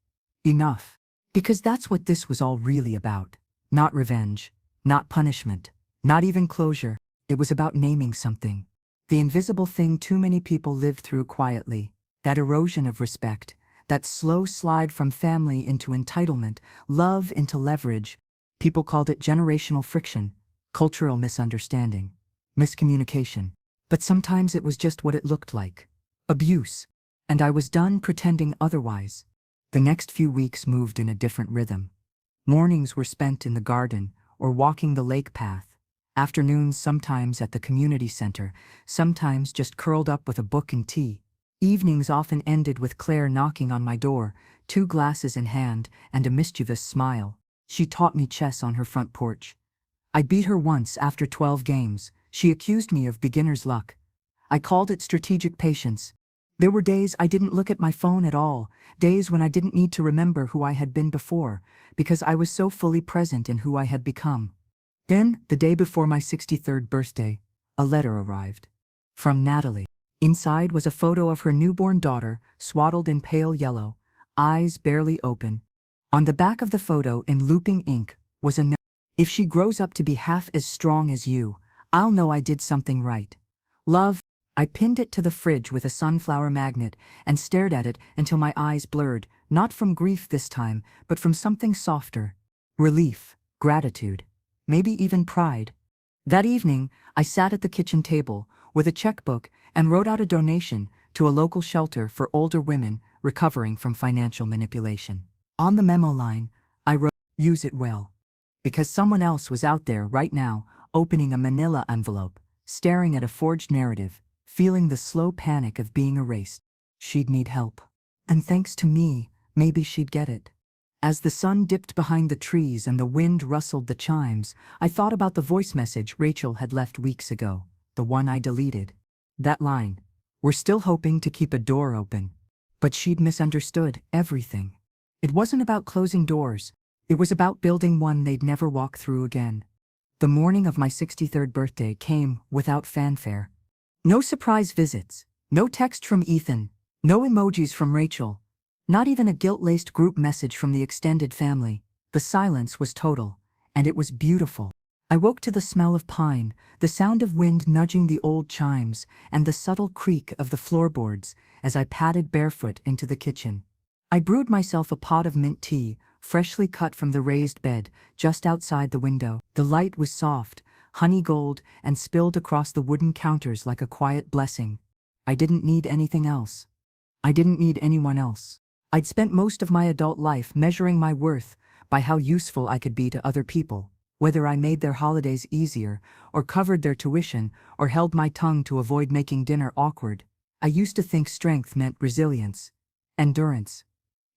Enough. Because that's what this was all really about. Not revenge. Not punishment. Not even closure. It was about naming something. The invisible thing too many people lived through quietly. That erosion of respect. That slow slide from family into entitlement, love into leverage. People called it generational friction, cultural misunderstanding, miscommunication. But sometimes it was just what it looked like. Abuse. And I was done pretending otherwise. The next few weeks moved in a different rhythm. Mornings were spent in the garden or walking the lake path. Afternoons sometimes at the community center, sometimes just curled up with a book and tea. Evenings often ended with Claire knocking on my door, 2 glasses in hand and a mischievous smile. She taught me chess on her front porch. I beat her once after 12 games. She accused me of beginner's luck. I called it strategic patience. There were days I didn't look at my phone at all, days when I didn't need to remember who I had been before, because I was so fully present in who I had become. Then, the day before my 63rd birthday, a letter arrived. From Natalie. Inside was a photo of her newborn daughter, swaddled in pale yellow, eyes barely open. On the back of the photo in looping ink was a note. "If she grows up to be half as strong as you, I'll know I did something right. Love." I pinned it to the fridge with a sunflower magnet and stared at it until my eyes blurred, Not from grief this time, but from something softer. Relief, gratitude, maybe even pride. That evening, I sat at the kitchen table with a checkbook and wrote out a donation to a local shelter for older women recovering from financial manipulation. On the memo line, I wrote, "Use it well." Because someone else was out there right now, opening a manila envelope, staring at a forged narrative, feeling the slow panic of being erased. She'd need help. And thanks to me, maybe she'd get it. As the sun dipped behind the trees and the wind rustled the chimes, I thought about the voice message Rachel had left weeks ago, the one I deleted. That line, "We're still hoping to keep a door open." But she'd misunderstood everything. It wasn't about closing doors. It was about building one they'd never walk through again. The morning of my 63rd birthday came without fanfare. No surprise visits, no text from Ethan, no emojis from Rachel, not even a guilt-laced group message from the extended family. The silence was total, and it was beautiful. I woke to the smell of pine, the sound of wind nudging the old chimes, and the subtle creak of the floorboards as I padded barefoot into the kitchen. I brewed myself a pot of mint tea, freshly cut from the raised bed just outside the window. The light was soft, honey gold, and spilled across the wooden counters like a quiet blessing. I didn't need anything else. I didn't need anyone else. I'd spent most of my adult life measuring my worth by how useful I could be to other people, whether I made their holidays easier, or covered their tuition, or held my tongue to avoid making dinner awkward. I used to think strength meant resilience, endurance,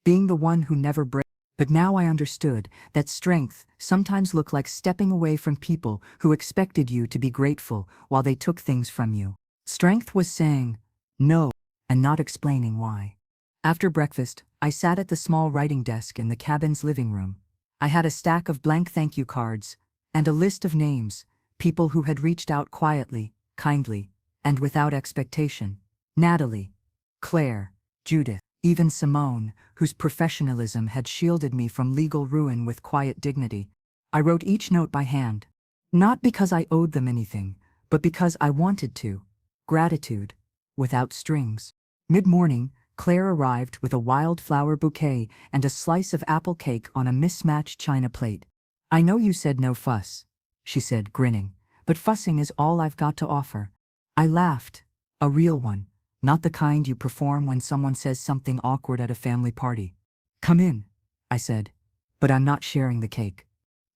being the one who never breaks. But now I understood that strength sometimes looked like stepping away from people who expected you to be grateful while they took things from you. Strength was saying no and not explaining why. After breakfast, I sat at the small writing desk in the cabin's living room. I had a stack of blank thank you cards and a list of names, people who had reached out quietly, kindly, and without expectation. Natalie, Claire, Judith, even Simone, whose professionalism had shielded me from legal ruin with quiet dignity. I wrote each note by hand. Not because I owed them anything, but because I wanted to. Gratitude, without strings. Mid-morning, Claire arrived with a wildflower bouquet and a slice of apple cake on a mismatched china plate. "I know you said no fuss," she said, grinning, "but fussing is all I've got to offer." I laughed. A real one. Not the kind you perform when someone says something awkward at a family party. "Come in," I said, "but I'm not sharing the cake."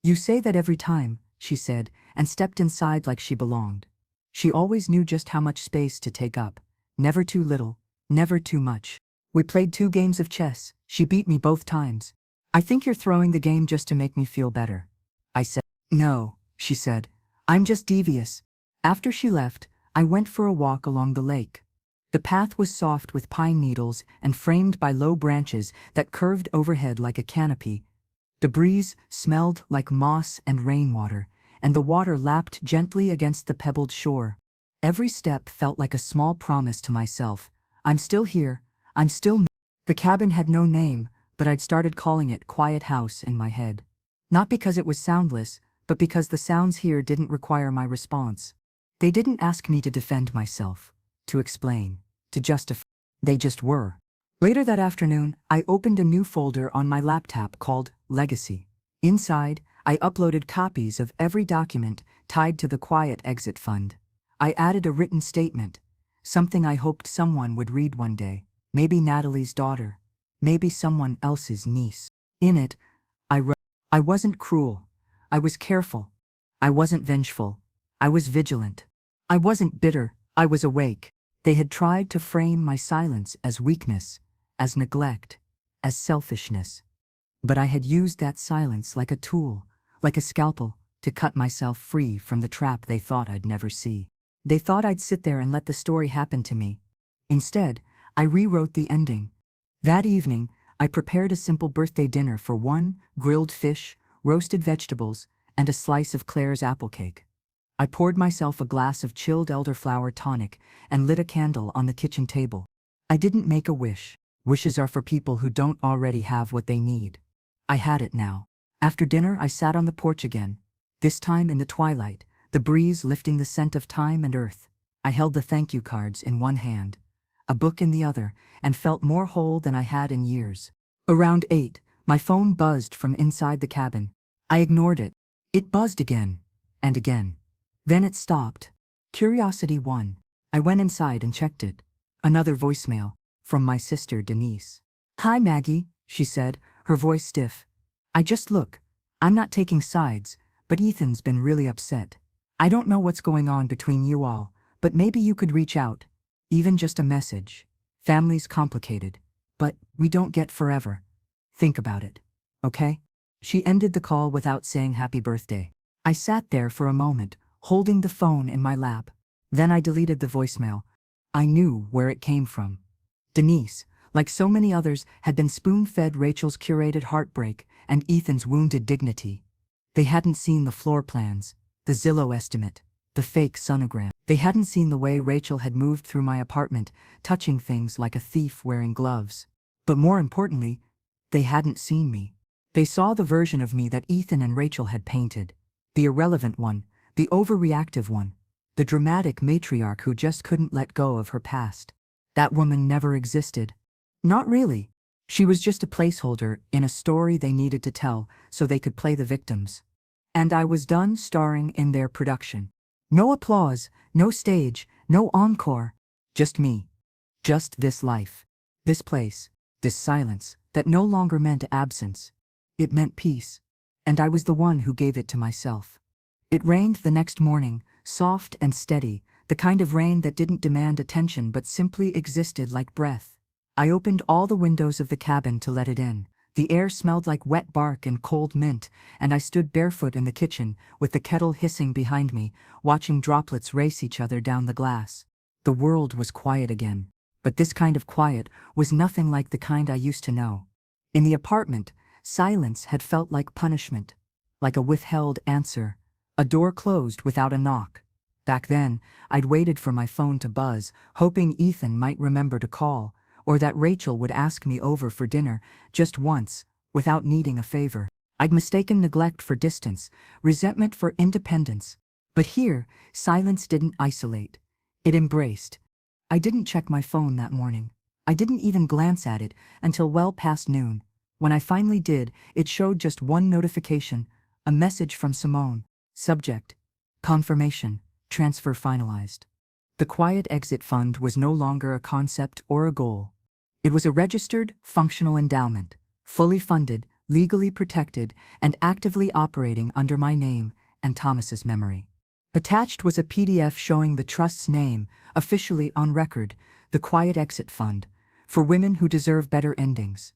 "You say that every time," she said, and stepped inside like she belonged. She always knew just how much space to take up. Never too little, never too much. We played 2 games of chess. She beat me both times. "I think you're throwing the game just to make me feel better," I said. "No," she said, "I'm just devious." After she left, I went for a walk along the lake. The path was soft with pine needles and framed by low branches that curved overhead like a canopy. The breeze smelled like moss and rainwater, and the water lapped gently against the pebbled shore. Every step felt like a small promise to myself. I'm still here. I'm still me. The cabin had no name, but I'd started calling it Quiet House in my head. Not because it was soundless, but because the sounds here didn't require my response. They didn't ask me to defend myself, to explain, to justify. They just were. Later that afternoon, I opened a new folder on my laptop called Legacy. Inside, I uploaded copies of every document tied to the Quiet Exit Fund. I added a written statement, something I hoped someone would read one day, maybe Natalie's daughter, maybe someone else's niece. In it, I wrote, "I wasn't cruel. I was careful. I wasn't vengeful. I was vigilant. I wasn't bitter. I was awake." They had tried to frame my silence as weakness, as neglect, as selfishness. But I had used that silence like a tool, like a scalpel, to cut myself free from the trap they thought I'd never see. They thought I'd sit there and let the story happen to me. Instead, I rewrote the ending. That evening, I prepared a simple birthday dinner for one: grilled fish, roasted vegetables, and a slice of Claire's apple cake. I poured myself a glass of chilled elderflower tonic and lit a candle on the kitchen table. I didn't make a wish. Wishes are for people who don't already have what they need. I had it now. After dinner, I sat on the porch again, this time in the twilight, the breeze lifting the scent of thyme and earth. I held the thank you cards in one hand, a book in the other, and felt more whole than I had in years. Around 8, my phone buzzed from inside the cabin. I ignored it. It buzzed again and again. Then it stopped. Curiosity won. I went inside and checked it. Another voicemail from my sister Denise. "Hi Maggie," she said, her voice stiff. Look, I'm not taking sides, but Ethan's been really upset. I don't know what's going on between you all, but maybe you could reach out. Even just a message. Family's complicated, but we don't get forever. Think about it, okay?" She ended the call without saying happy birthday. I sat there for a moment, holding the phone in my lap. Then I deleted the voicemail. I knew where it came from. Denise, like so many others, had been spoon-fed Rachel's curated heartbreak and Ethan's wounded dignity. They hadn't seen the floor plans, the Zillow estimate, the fake sonogram. They hadn't seen the way Rachel had moved through my apartment, touching things like a thief wearing gloves. But more importantly, they hadn't seen me. They saw the version of me that Ethan and Rachel had painted. The irrelevant one, the overreactive one, the dramatic matriarch who just couldn't let go of her past. That woman never existed. Not really. She was just a placeholder in a story they needed to tell so they could play the victims. And I was done starring in their production. No applause, no stage, no encore. Just me. Just this life. This place. This silence that no longer meant absence. It meant peace. And I was the one who gave it to myself. It rained the next morning, soft and steady, the kind of rain that didn't demand attention but simply existed like breath. I opened all the windows of the cabin to let it in. The air smelled like wet bark and cold mint, and I stood barefoot in the kitchen, with the kettle hissing behind me, watching droplets race each other down the glass. The world was quiet again, but this kind of quiet was nothing like the kind I used to know. In the apartment, silence had felt like punishment, like a withheld answer, a door closed without a knock. Back then, I'd waited for my phone to buzz, hoping Ethan might remember to call, or that Rachel would ask me over for dinner, just once, without needing a favor. I'd mistaken neglect for distance, resentment for independence. But here, silence didn't isolate. It embraced. I didn't check my phone that morning. I didn't even glance at it until well past noon. When I finally did, it showed just one notification, a message from Simone. Subject: confirmation, transfer finalized. The Quiet Exit Fund was no longer a concept or a goal. It was a registered, functional endowment, fully funded, legally protected, and actively operating under my name and Thomas's memory. Attached was a PDF showing the trust's name, officially on record, the Quiet Exit Fund, for women who deserve better endings.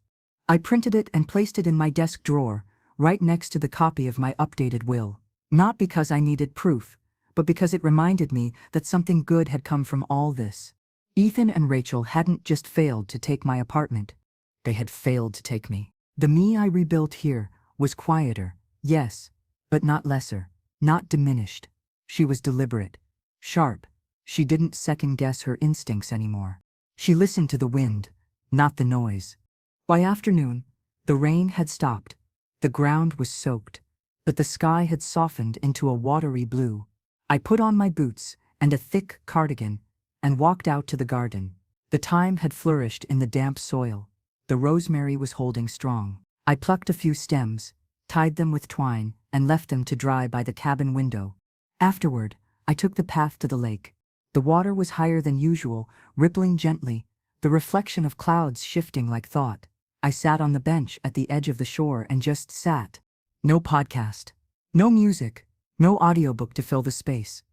I printed it and placed it in my desk drawer, right next to the copy of my updated will. Not because I needed proof, but because it reminded me that something good had come from all this. Ethan and Rachel hadn't just failed to take my apartment. They had failed to take me. The me I rebuilt here was quieter, yes, but not lesser, not diminished. She was deliberate, sharp. She didn't second-guess her instincts anymore. She listened to the wind, not the noise. By afternoon, the rain had stopped. The ground was soaked, but the sky had softened into a watery blue. I put on my boots and a thick cardigan and walked out to the garden. The thyme had flourished in the damp soil. The rosemary was holding strong. I plucked a few stems, tied them with twine, and left them to dry by the cabin window. Afterward, I took the path to the lake. The water was higher than usual, rippling gently, the reflection of clouds shifting like thought. I sat on the bench at the edge of the shore and just sat. No podcast, no music, no audiobook to fill the space.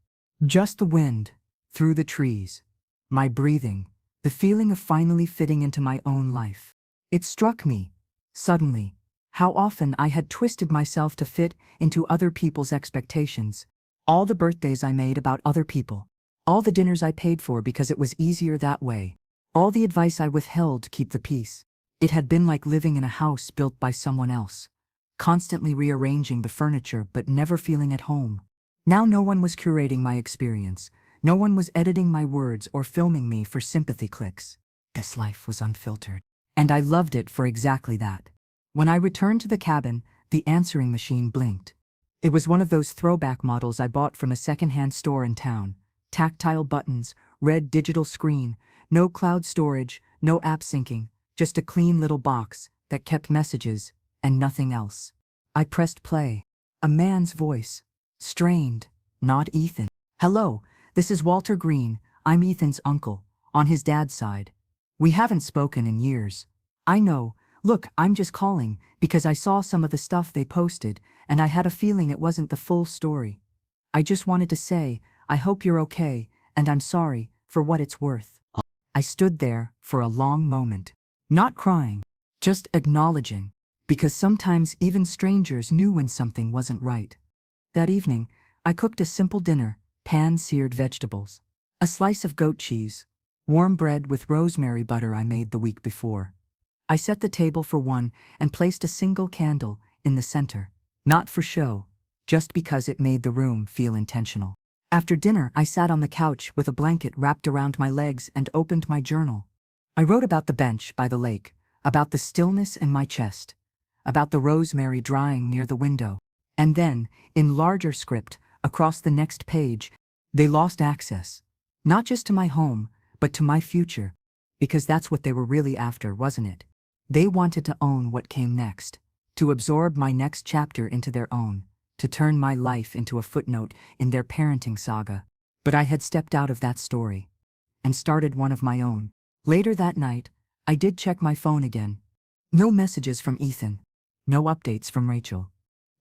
Just the wind, through the trees, my breathing, the feeling of finally fitting into my own life. It struck me, suddenly, how often I had twisted myself to fit into other people's expectations. All the birthdays I made about other people. All the dinners I paid for because it was easier that way. All the advice I withheld to keep the peace. It had been like living in a house built by someone else, constantly rearranging the furniture but never feeling at home. Now no one was curating my experience. No one was editing my words or filming me for sympathy clicks. This life was unfiltered. And I loved it for exactly that. When I returned to the cabin, the answering machine blinked. It was one of those throwback models I bought from a secondhand store in town. Tactile buttons, red digital screen, no cloud storage, no app syncing, just a clean little box, that kept messages and nothing else. I pressed play. A man's voice. Strained. Not Ethan. "Hello, this is Walter Green. I'm Ethan's uncle, on his dad's side. We haven't spoken in years. I know. Look, I'm just calling because I saw some of the stuff they posted and I had a feeling it wasn't the full story. I just wanted to say, I hope you're okay, and I'm sorry, for what it's worth." I stood there for a long moment. Not crying, just acknowledging, because sometimes even strangers knew when something wasn't right. That evening, I cooked a simple dinner: pan-seared vegetables, a slice of goat cheese, warm bread with rosemary butter I made the week before. I set the table for one and placed a single candle in the center, not for show, just because it made the room feel intentional. After dinner, I sat on the couch with a blanket wrapped around my legs and opened my journal. I wrote about the bench by the lake, about the stillness in my chest, about the rosemary drying near the window. And then, in larger script, across the next page, they lost access. Not just to my home, but to my future. Because that's what they were really after, wasn't it? They wanted to own what came next, to absorb my next chapter into their own, to turn my life into a footnote in their parenting saga. But I had stepped out of that story and started one of my own. Later that night, I did check my phone again. No messages from Ethan. No updates from Rachel.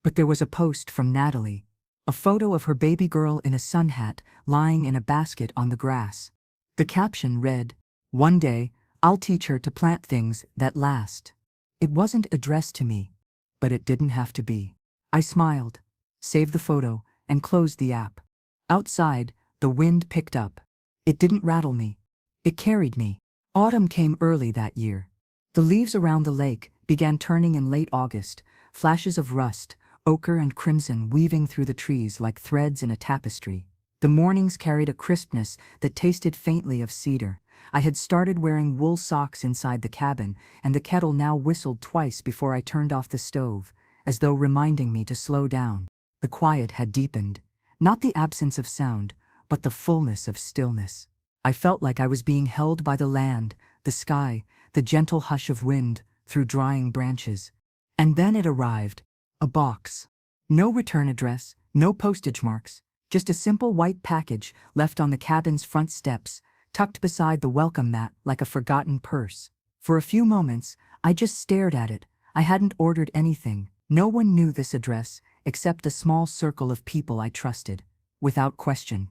But there was a post from Natalie. A photo of her baby girl in a sun hat lying in a basket on the grass. The caption read, "One day, I'll teach her to plant things that last." It wasn't addressed to me, but it didn't have to be. I smiled, saved the photo, and closed the app. Outside, the wind picked up. It didn't rattle me. It carried me. Autumn came early that year. The leaves around the lake began turning in late August, flashes of rust, ochre and crimson weaving through the trees like threads in a tapestry. The mornings carried a crispness that tasted faintly of cedar. I had started wearing wool socks inside the cabin, and the kettle now whistled twice before I turned off the stove, as though reminding me to slow down. The quiet had deepened, not the absence of sound, but the fullness of stillness. I felt like I was being held by the land, the sky, the gentle hush of wind through drying branches. And then it arrived. A box. No return address, no postage marks, just a simple white package left on the cabin's front steps, tucked beside the welcome mat like a forgotten purse. For a few moments, I just stared at it. I hadn't ordered anything. No one knew this address, except a small circle of people I trusted. Without question.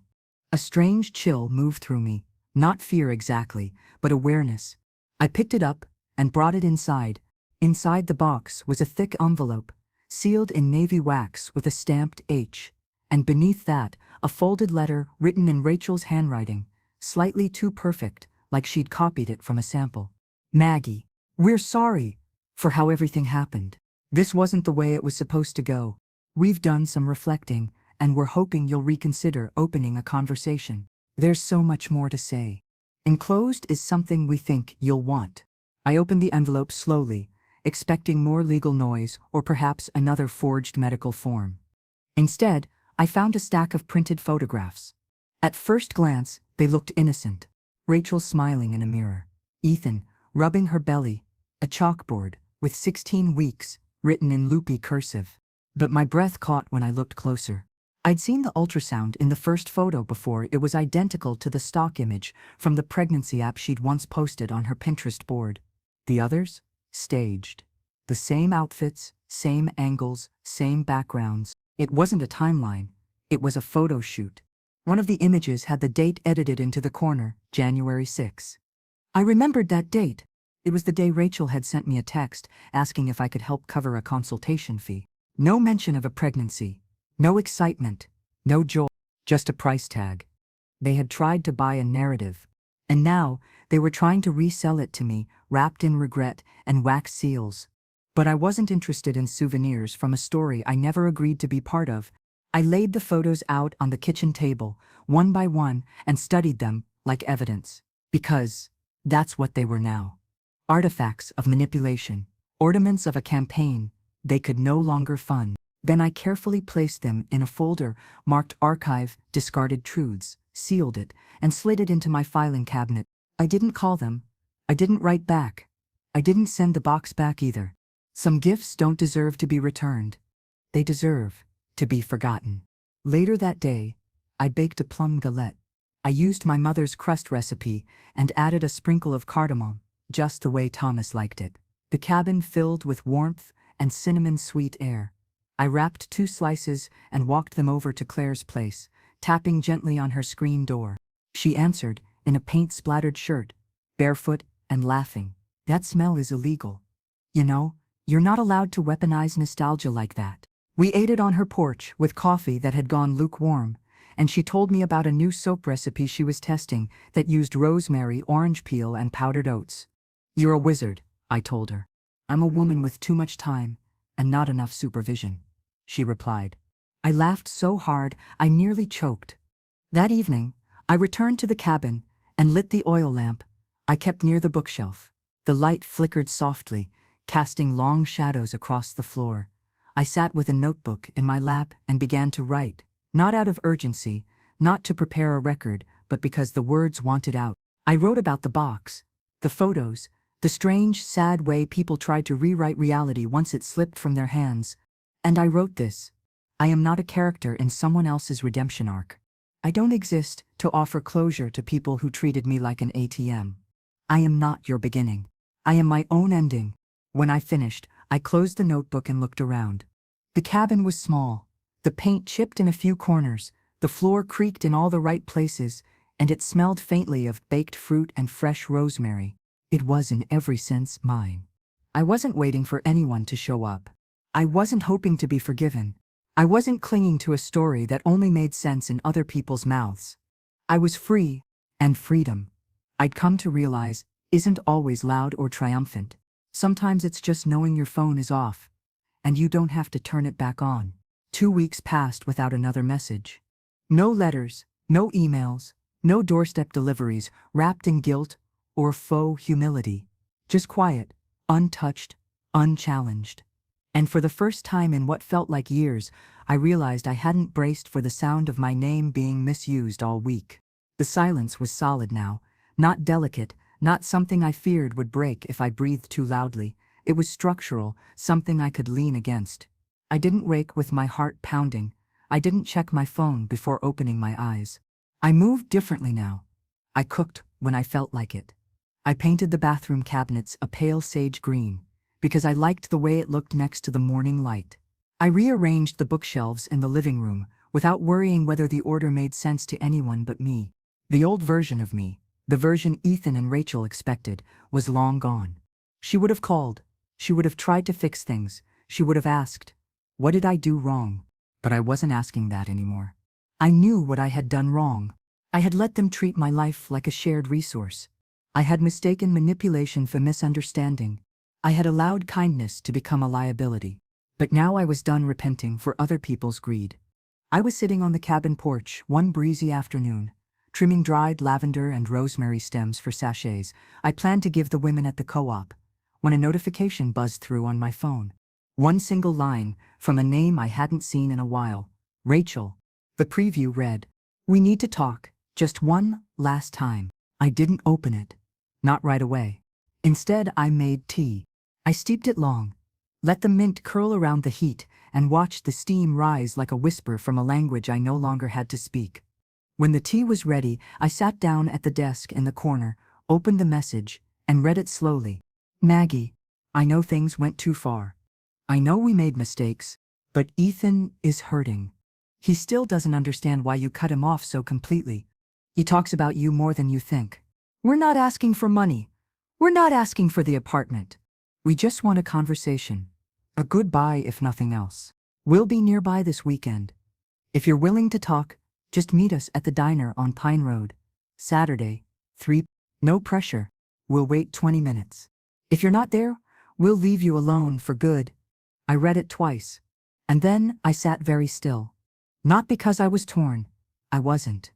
A strange chill moved through me, not fear exactly, but awareness. I picked it up and brought it inside. Inside the box was a thick envelope, sealed in navy wax with a stamped H, and beneath that, a folded letter written in Rachel's handwriting, slightly too perfect, like she'd copied it from a sample. "Maggie, we're sorry for how everything happened. This wasn't the way it was supposed to go. We've done some reflecting, and we're hoping you'll reconsider opening a conversation. There's so much more to say. Enclosed is something we think you'll want." I opened the envelope slowly, expecting more legal noise or perhaps another forged medical form. Instead, I found a stack of printed photographs. At first glance, they looked innocent. Rachel smiling in a mirror. Ethan, rubbing her belly. A chalkboard, with 16 weeks, written in loopy cursive. But my breath caught when I looked closer. I'd seen the ultrasound in the first photo before. It was identical to the stock image from the pregnancy app she'd once posted on her Pinterest board. The others? Staged. The same outfits, same angles, same backgrounds. It wasn't a timeline. It was a photo shoot. One of the images had the date edited into the corner, January 6. I remembered that date. It was the day Rachel had sent me a text asking if I could help cover a consultation fee. No mention of a pregnancy. No excitement. No joy. Just a price tag. They had tried to buy a narrative. And now, they were trying to resell it to me, wrapped in regret and wax seals. But I wasn't interested in souvenirs from a story I never agreed to be part of. I laid the photos out on the kitchen table, one by one, and studied them like evidence. Because that's what they were now. Artifacts of manipulation. Ornaments of a campaign they could no longer fund. Then I carefully placed them in a folder marked Archive, Discarded Truths, sealed it, and slid it into my filing cabinet. I didn't call them. I didn't write back. I didn't send the box back either. Some gifts don't deserve to be returned. They deserve to be forgotten. Later that day, I baked a plum galette. I used my mother's crust recipe and added a sprinkle of cardamom, just the way Thomas liked it. The cabin filled with warmth and cinnamon-sweet air. I wrapped 2 slices and walked them over to Claire's place, tapping gently on her screen door. She answered, in a paint-splattered shirt, barefoot and laughing. That smell is illegal. You know, you're not allowed to weaponize nostalgia like that. We ate it on her porch with coffee that had gone lukewarm, and she told me about a new soap recipe she was testing that used rosemary, orange peel, and powdered oats. You're a wizard, I told her. I'm a woman with too much time and not enough supervision, she replied. I laughed so hard I nearly choked. That evening, I returned to the cabin and lit the oil lamp I kept near the bookshelf. The light flickered softly, casting long shadows across the floor. I sat with a notebook in my lap and began to write, not out of urgency, not to prepare a record, but because the words wanted out. I wrote about the box, the photos, the strange, sad way people tried to rewrite reality once it slipped from their hands. And I wrote this: I am not a character in someone else's redemption arc. I don't exist to offer closure to people who treated me like an ATM. I am not your beginning. I am my own ending. When I finished, I closed the notebook and looked around. The cabin was small. The paint chipped in a few corners, the floor creaked in all the right places, and it smelled faintly of baked fruit and fresh rosemary. It was in every sense mine. I wasn't waiting for anyone to show up. I wasn't hoping to be forgiven. I wasn't clinging to a story that only made sense in other people's mouths. I was free, and freedom, I'd come to realize, isn't always loud or triumphant. Sometimes it's just knowing your phone is off, and you don't have to turn it back on. 2 weeks passed without another message. No letters, no emails, no doorstep deliveries wrapped in guilt or faux humility. Just quiet, untouched, unchallenged. And for the first time in what felt like years, I realized I hadn't braced for the sound of my name being misused all week. The silence was solid now, not delicate, not something I feared would break if I breathed too loudly. It was structural, something I could lean against. I didn't wake with my heart pounding. I didn't check my phone before opening my eyes. I moved differently now. I cooked when I felt like it. I painted the bathroom cabinets a pale sage green, because I liked the way it looked next to the morning light. I rearranged the bookshelves in the living room without worrying whether the order made sense to anyone but me. The old version of me, the version Ethan and Rachel expected, was long gone. She would have called. She would have tried to fix things. She would have asked, what did I do wrong? But I wasn't asking that anymore. I knew what I had done wrong. I had let them treat my life like a shared resource. I had mistaken manipulation for misunderstanding. I had allowed kindness to become a liability. But now I was done repenting for other people's greed. I was sitting on the cabin porch one breezy afternoon, trimming dried lavender and rosemary stems for sachets I planned to give the women at the co-op, when a notification buzzed through on my phone. One single line, from a name I hadn't seen in a while. Rachel. The preview read, "We need to talk, just one last time." I didn't open it. Not right away. Instead, I made tea. I steeped it long, let the mint curl around the heat, and watched the steam rise like a whisper from a language I no longer had to speak. When the tea was ready, I sat down at the desk in the corner, opened the message, and read it slowly. Maggie, I know things went too far. I know we made mistakes, but Ethan is hurting. He still doesn't understand why you cut him off so completely. He talks about you more than you think. We're not asking for money. We're not asking for the apartment. We just want a conversation. A goodbye if nothing else. We'll be nearby this weekend. If you're willing to talk, just meet us at the diner on Pine Road. Saturday, 3. No pressure. We'll wait 20 minutes. If you're not there, we'll leave you alone for good. I read it twice. And then I sat very still. Not because I was torn. I wasn't.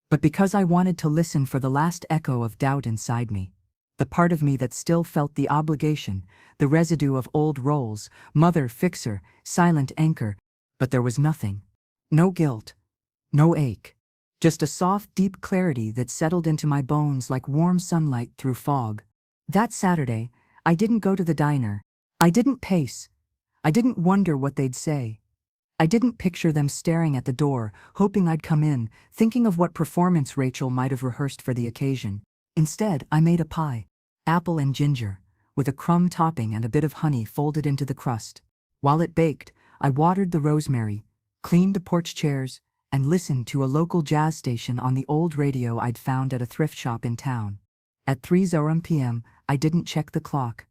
But because I wanted to listen for the last echo of doubt inside me. The part of me that still felt the obligation, the residue of old roles, mother, fixer, silent anchor. But there was nothing. No guilt. No ache. Just a soft, deep clarity that settled into my bones like warm sunlight through fog. That Saturday, I didn't go to the diner. I didn't pace. I didn't wonder what they'd say. I didn't picture them staring at the door, hoping I'd come in, thinking of what performance Rachel might have rehearsed for the occasion. Instead, I made a pie, apple and ginger, with a crumb topping and a bit of honey folded into the crust. While it baked, I watered the rosemary, cleaned the porch chairs, and listened to a local jazz station on the old radio I'd found at a thrift shop in town. At 3:00 p.m., I didn't check the clock.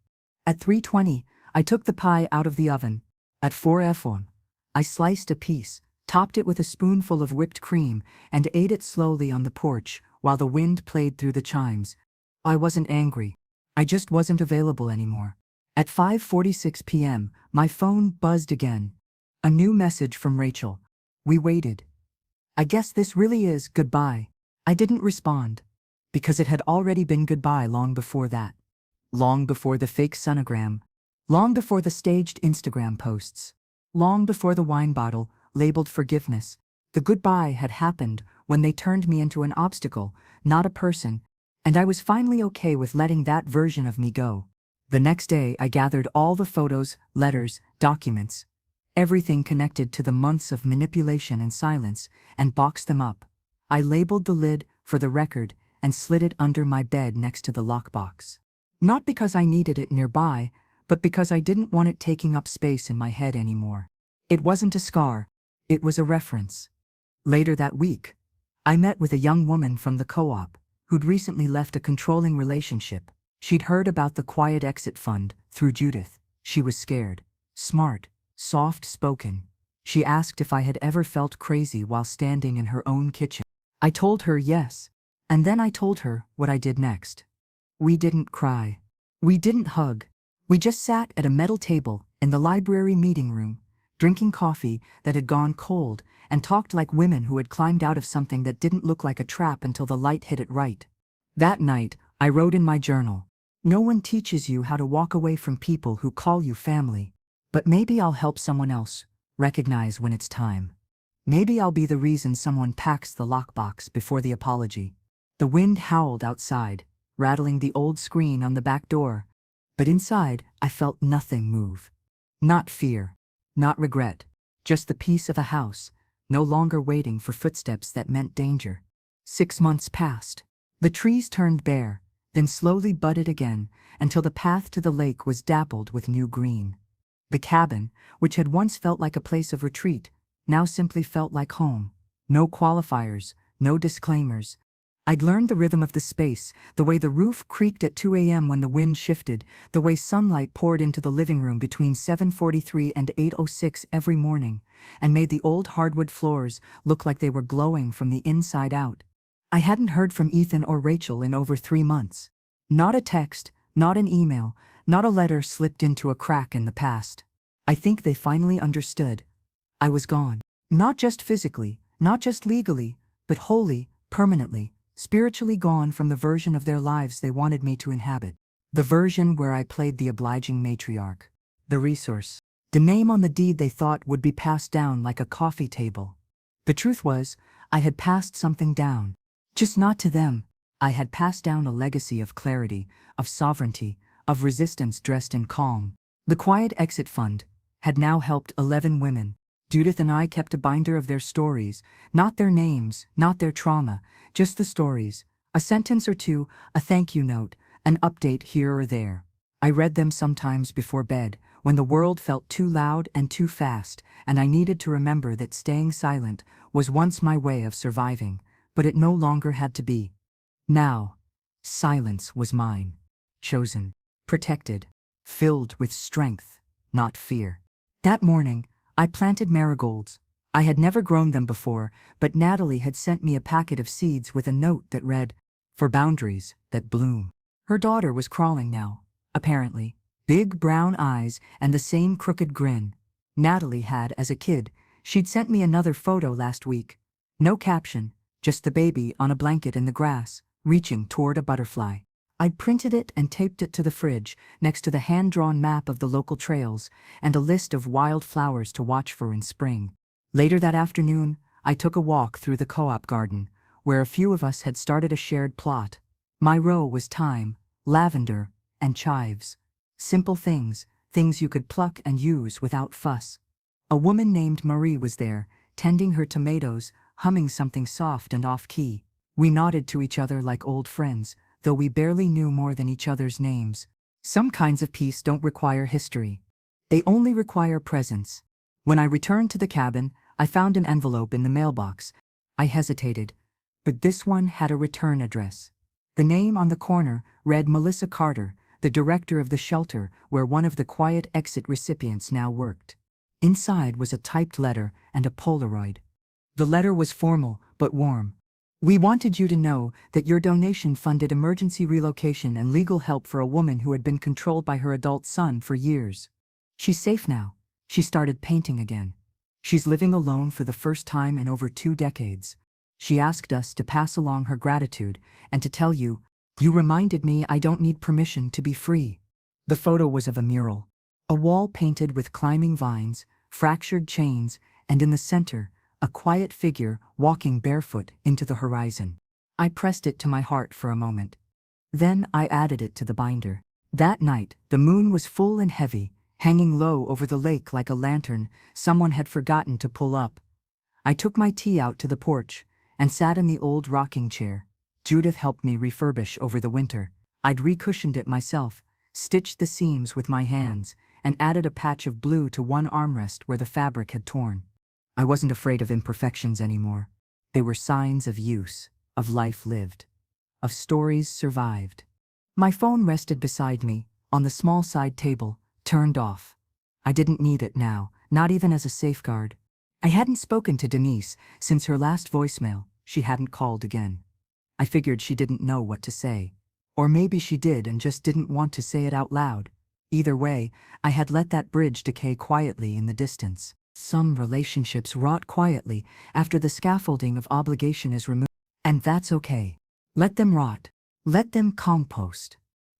At 3:20, I took the pie out of the oven. At 4:00, I sliced a piece, topped it with a spoonful of whipped cream, and ate it slowly on the porch while the wind played through the chimes. I wasn't angry. I just wasn't available anymore. At 5:46 p.m., my phone buzzed again. A new message from Rachel. We waited. I guess this really is goodbye. I didn't respond, because it had already been goodbye long before that. Long before the fake sonogram. Long before the staged Instagram posts. Long before the wine bottle, labeled forgiveness. The goodbye had happened when they turned me into an obstacle, not a person, and I was finally okay with letting that version of me go. The next day, I gathered all the photos, letters, documents, everything connected to the months of manipulation and silence, and boxed them up. I labeled the lid, for the record, and slid it under my bed next to the lockbox. Not because I needed it nearby, but because I didn't want it taking up space in my head anymore. It wasn't a scar, it was a reference. Later that week, I met with a young woman from the co-op who'd recently left a controlling relationship. She'd heard about the Quiet Exit Fund through Judith. She was scared, smart, soft-spoken. She asked if I had ever felt crazy while standing in her own kitchen. I told her yes, and then I told her what I did next. We didn't cry. We didn't hug. We just sat at a metal table in the library meeting room, drinking coffee that had gone cold, and talked like women who had climbed out of something that didn't look like a trap until the light hit it right. That night, I wrote in my journal, "No one teaches you how to walk away from people who call you family. But maybe I'll help someone else recognize when it's time. Maybe I'll be the reason someone packs the lockbox before the apology." The wind howled outside, rattling the old screen on the back door. But inside, I felt nothing move. Not fear, not regret, just the peace of a house, no longer waiting for footsteps that meant danger. 6 months passed. The trees turned bare, then slowly budded again, until the path to the lake was dappled with new green. The cabin, which had once felt like a place of retreat, now simply felt like home. No qualifiers, no disclaimers. I'd learned the rhythm of the space, the way the roof creaked at 2 a.m. when the wind shifted, the way sunlight poured into the living room between 7:43 and 8:06 every morning, and made the old hardwood floors look like they were glowing from the inside out. I hadn't heard from Ethan or Rachel in over 3 months. Not a text, not an email, not a letter slipped into a crack in the past. I think they finally understood. I was gone. Not just physically, not just legally, but wholly, permanently. Spiritually gone from the version of their lives they wanted me to inhabit. The version where I played the obliging matriarch. The resource. The name on the deed they thought would be passed down like a coffee table. The truth was, I had passed something down. Just not to them. I had passed down a legacy of clarity, of sovereignty, of resistance dressed in calm. The Quiet Exit Fund had now helped 11 women. Judith and I kept a binder of their stories, not their names, not their trauma, just the stories. A sentence or two, a thank you note, an update here or there. I read them sometimes before bed, when the world felt too loud and too fast, and I needed to remember that staying silent was once my way of surviving, but it no longer had to be. Now, silence was mine. Chosen, protected, filled with strength, not fear. That morning, I planted marigolds. I had never grown them before, but Natalie had sent me a packet of seeds with a note that read, "For boundaries that bloom." Her daughter was crawling now, apparently. Big brown eyes and the same crooked grin Natalie had as a kid. She'd sent me another photo last week. No caption, just the baby on a blanket in the grass, reaching toward a butterfly. I'd printed it and taped it to the fridge, next to the hand-drawn map of the local trails and a list of wild flowers to watch for in spring. Later that afternoon, I took a walk through the co-op garden, where a few of us had started a shared plot. My row was thyme, lavender, and chives. Simple things, things you could pluck and use without fuss. A woman named Marie was there, tending her tomatoes, humming something soft and off-key. We nodded to each other like old friends, though we barely knew more than each other's names. Some kinds of peace don't require history. They only require presence. When I returned to the cabin, I found an envelope in the mailbox. I hesitated, but this one had a return address. The name on the corner read Melissa Carter, the director of the shelter where one of the quiet exit recipients now worked. Inside was a typed letter and a Polaroid. The letter was formal but warm. We wanted you to know that your donation funded emergency relocation and legal help for a woman who had been controlled by her adult son for years. She's safe now. She started painting again. She's living alone for the first time in over 2 decades. She asked us to pass along her gratitude and to tell you, you reminded me I don't need permission to be free. The photo was of a mural. A wall painted with climbing vines, fractured chains, and in the center, a quiet figure walking barefoot into the horizon. I pressed it to my heart for a moment. Then I added it to the binder. That night, the moon was full and heavy, hanging low over the lake like a lantern someone had forgotten to pull up. I took my tea out to the porch and sat in the old rocking chair. Judith helped me refurbish over the winter. I'd recushioned it myself, stitched the seams with my hands, and added a patch of blue to one armrest where the fabric had torn. I wasn't afraid of imperfections anymore. They were signs of use, of life lived, of stories survived. My phone rested beside me, on the small side table, turned off. I didn't need it now, not even as a safeguard. I hadn't spoken to Denise since her last voicemail. She hadn't called again. I figured she didn't know what to say. Or maybe she did and just didn't want to say it out loud. Either way, I had let that bridge decay quietly in the distance. Some relationships rot quietly after the scaffolding of obligation is removed. And that's okay. Let them rot. Let them compost.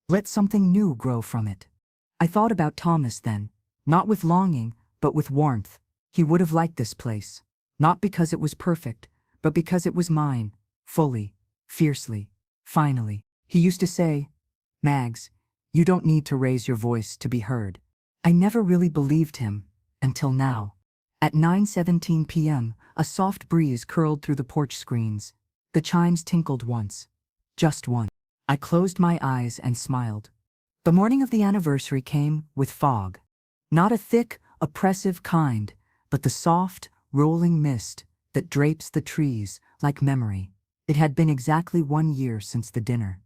Let something new grow from it. I thought about Thomas then, not with longing, but with warmth. He would have liked this place, not because it was perfect, but because it was mine, fully, fiercely, finally. He used to say, "Mags, you don't need to raise your voice to be heard." I never really believed him, until now. At 9:17 p.m., a soft breeze curled through the porch screens. The chimes tinkled once. Just once. I closed my eyes and smiled. The morning of the anniversary came with fog. Not a thick, oppressive kind, but the soft, rolling mist that drapes the trees like memory. It had been exactly 1 year since the dinner.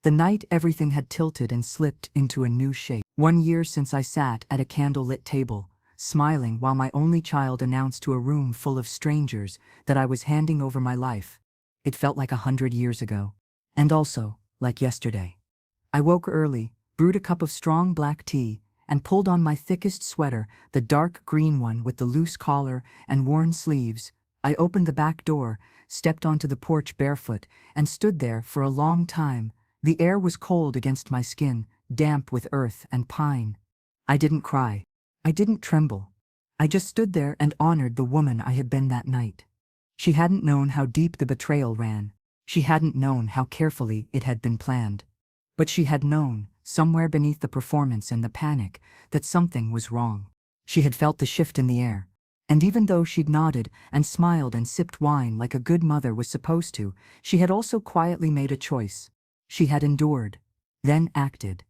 The night everything had tilted and slipped into a new shape. 1 year since I sat at a candle-lit table, smiling while my only child announced to a room full of strangers that I was handing over my life. It felt like 100 years ago. And also, like yesterday. I woke early, brewed a cup of strong black tea, and pulled on my thickest sweater, the dark green one with the loose collar and worn sleeves. I opened the back door, stepped onto the porch barefoot, and stood there for a long time. The air was cold against my skin, damp with earth and pine. I didn't cry. I didn't tremble. I just stood there and honored the woman I had been that night. She hadn't known how deep the betrayal ran. She hadn't known how carefully it had been planned. But she had known, somewhere beneath the performance and the panic, that something was wrong. She had felt the shift in the air. And even though she'd nodded and smiled and sipped wine like a good mother was supposed to, she had also quietly made a choice. She had endured, then acted.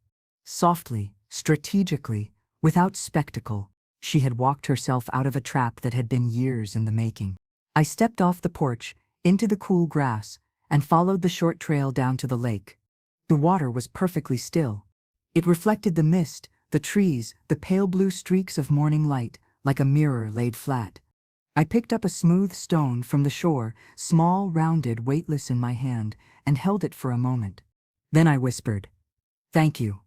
Softly, strategically, without spectacle, she had walked herself out of a trap that had been years in the making. I stepped off the porch, into the cool grass, and followed the short trail down to the lake. The water was perfectly still. It reflected the mist, the trees, the pale blue streaks of morning light, like a mirror laid flat. I picked up a smooth stone from the shore, small, rounded, weightless in my hand, and held it for a moment. Then I whispered, "Thank you."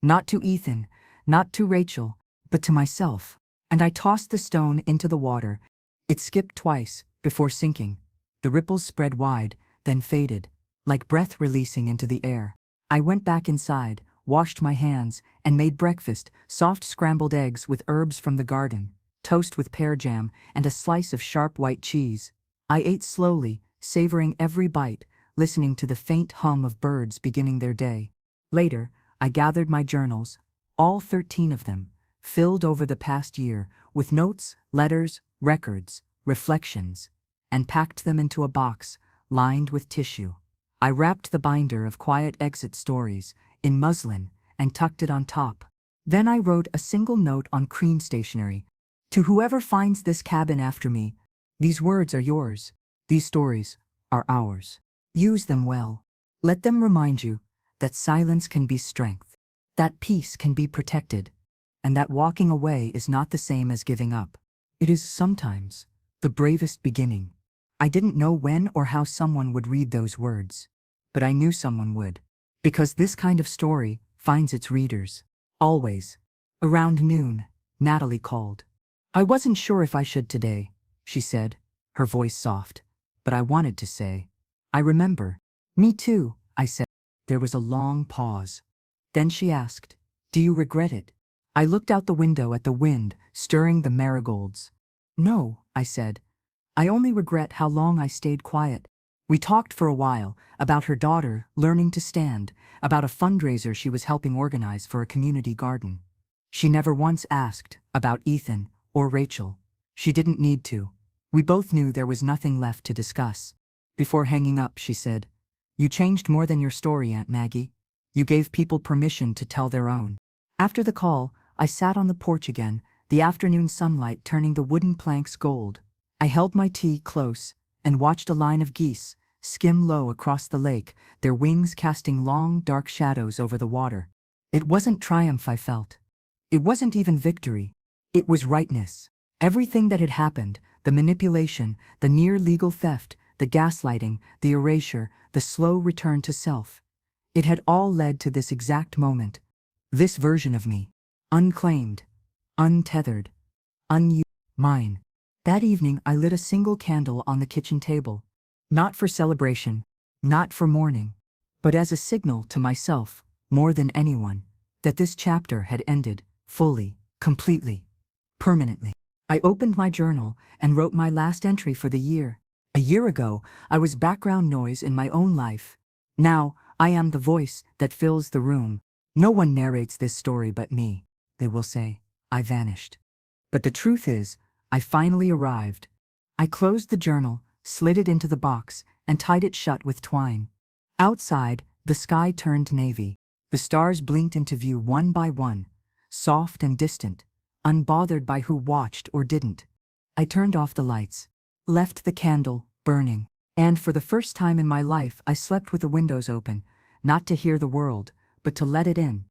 Not to Ethan, not to Rachel, but to myself. And I tossed the stone into the water. It skipped twice, before sinking. The ripples spread wide, then faded, like breath releasing into the air. I went back inside, washed my hands, and made breakfast, soft scrambled eggs with herbs from the garden, toast with pear jam, and a slice of sharp white cheese. I ate slowly, savoring every bite, listening to the faint hum of birds beginning their day. Later, I gathered my journals, all 13 of them, filled over the past year with notes, letters, records, reflections, and packed them into a box lined with tissue. I wrapped the binder of quiet exit stories in muslin and tucked it on top. Then I wrote a single note on cream stationery. To whoever finds this cabin after me, these words are yours. These stories are ours. Use them well. Let them remind you that silence can be strength, that peace can be protected, and that walking away is not the same as giving up. It is sometimes the bravest beginning. I didn't know when or how someone would read those words, but I knew someone would. Because this kind of story finds its readers. Always. Around noon, Natalie called. I wasn't sure if I should today, she said, her voice soft, but I wanted to say, I remember. Me too, I said. There was a long pause. Then she asked, do you regret it? I looked out the window at the wind, stirring the marigolds. No, I said. I only regret how long I stayed quiet. We talked for a while, about her daughter learning to stand, about a fundraiser she was helping organize for a community garden. She never once asked about Ethan or Rachel. She didn't need to. We both knew there was nothing left to discuss. Before hanging up, she said, you changed more than your story, Aunt Maggie. You gave people permission to tell their own. After the call, I sat on the porch again, the afternoon sunlight turning the wooden planks gold. I held my tea close and watched a line of geese skim low across the lake, their wings casting long, dark shadows over the water. It wasn't triumph I felt. It wasn't even victory. It was rightness. Everything that had happened, the manipulation, the near-legal theft, the gaslighting, the erasure, the slow return to self. It had all led to this exact moment. This version of me. Unclaimed. Untethered. Mine. That evening I lit a single candle on the kitchen table. Not for celebration, not for mourning, but as a signal to myself, more than anyone, that this chapter had ended, fully, completely, permanently. I opened my journal and wrote my last entry for the year. A year ago, I was background noise in my own life. Now, I am the voice that fills the room. No one narrates this story but me, they will say. I vanished. But the truth is, I finally arrived. I closed the journal, slid it into the box, and tied it shut with twine. Outside, the sky turned navy. The stars blinked into view one by one, soft and distant, unbothered by who watched or didn't. I turned off the lights, left the candle burning, and for the first time in my life I slept with the windows open, not to hear the world, but to let it in.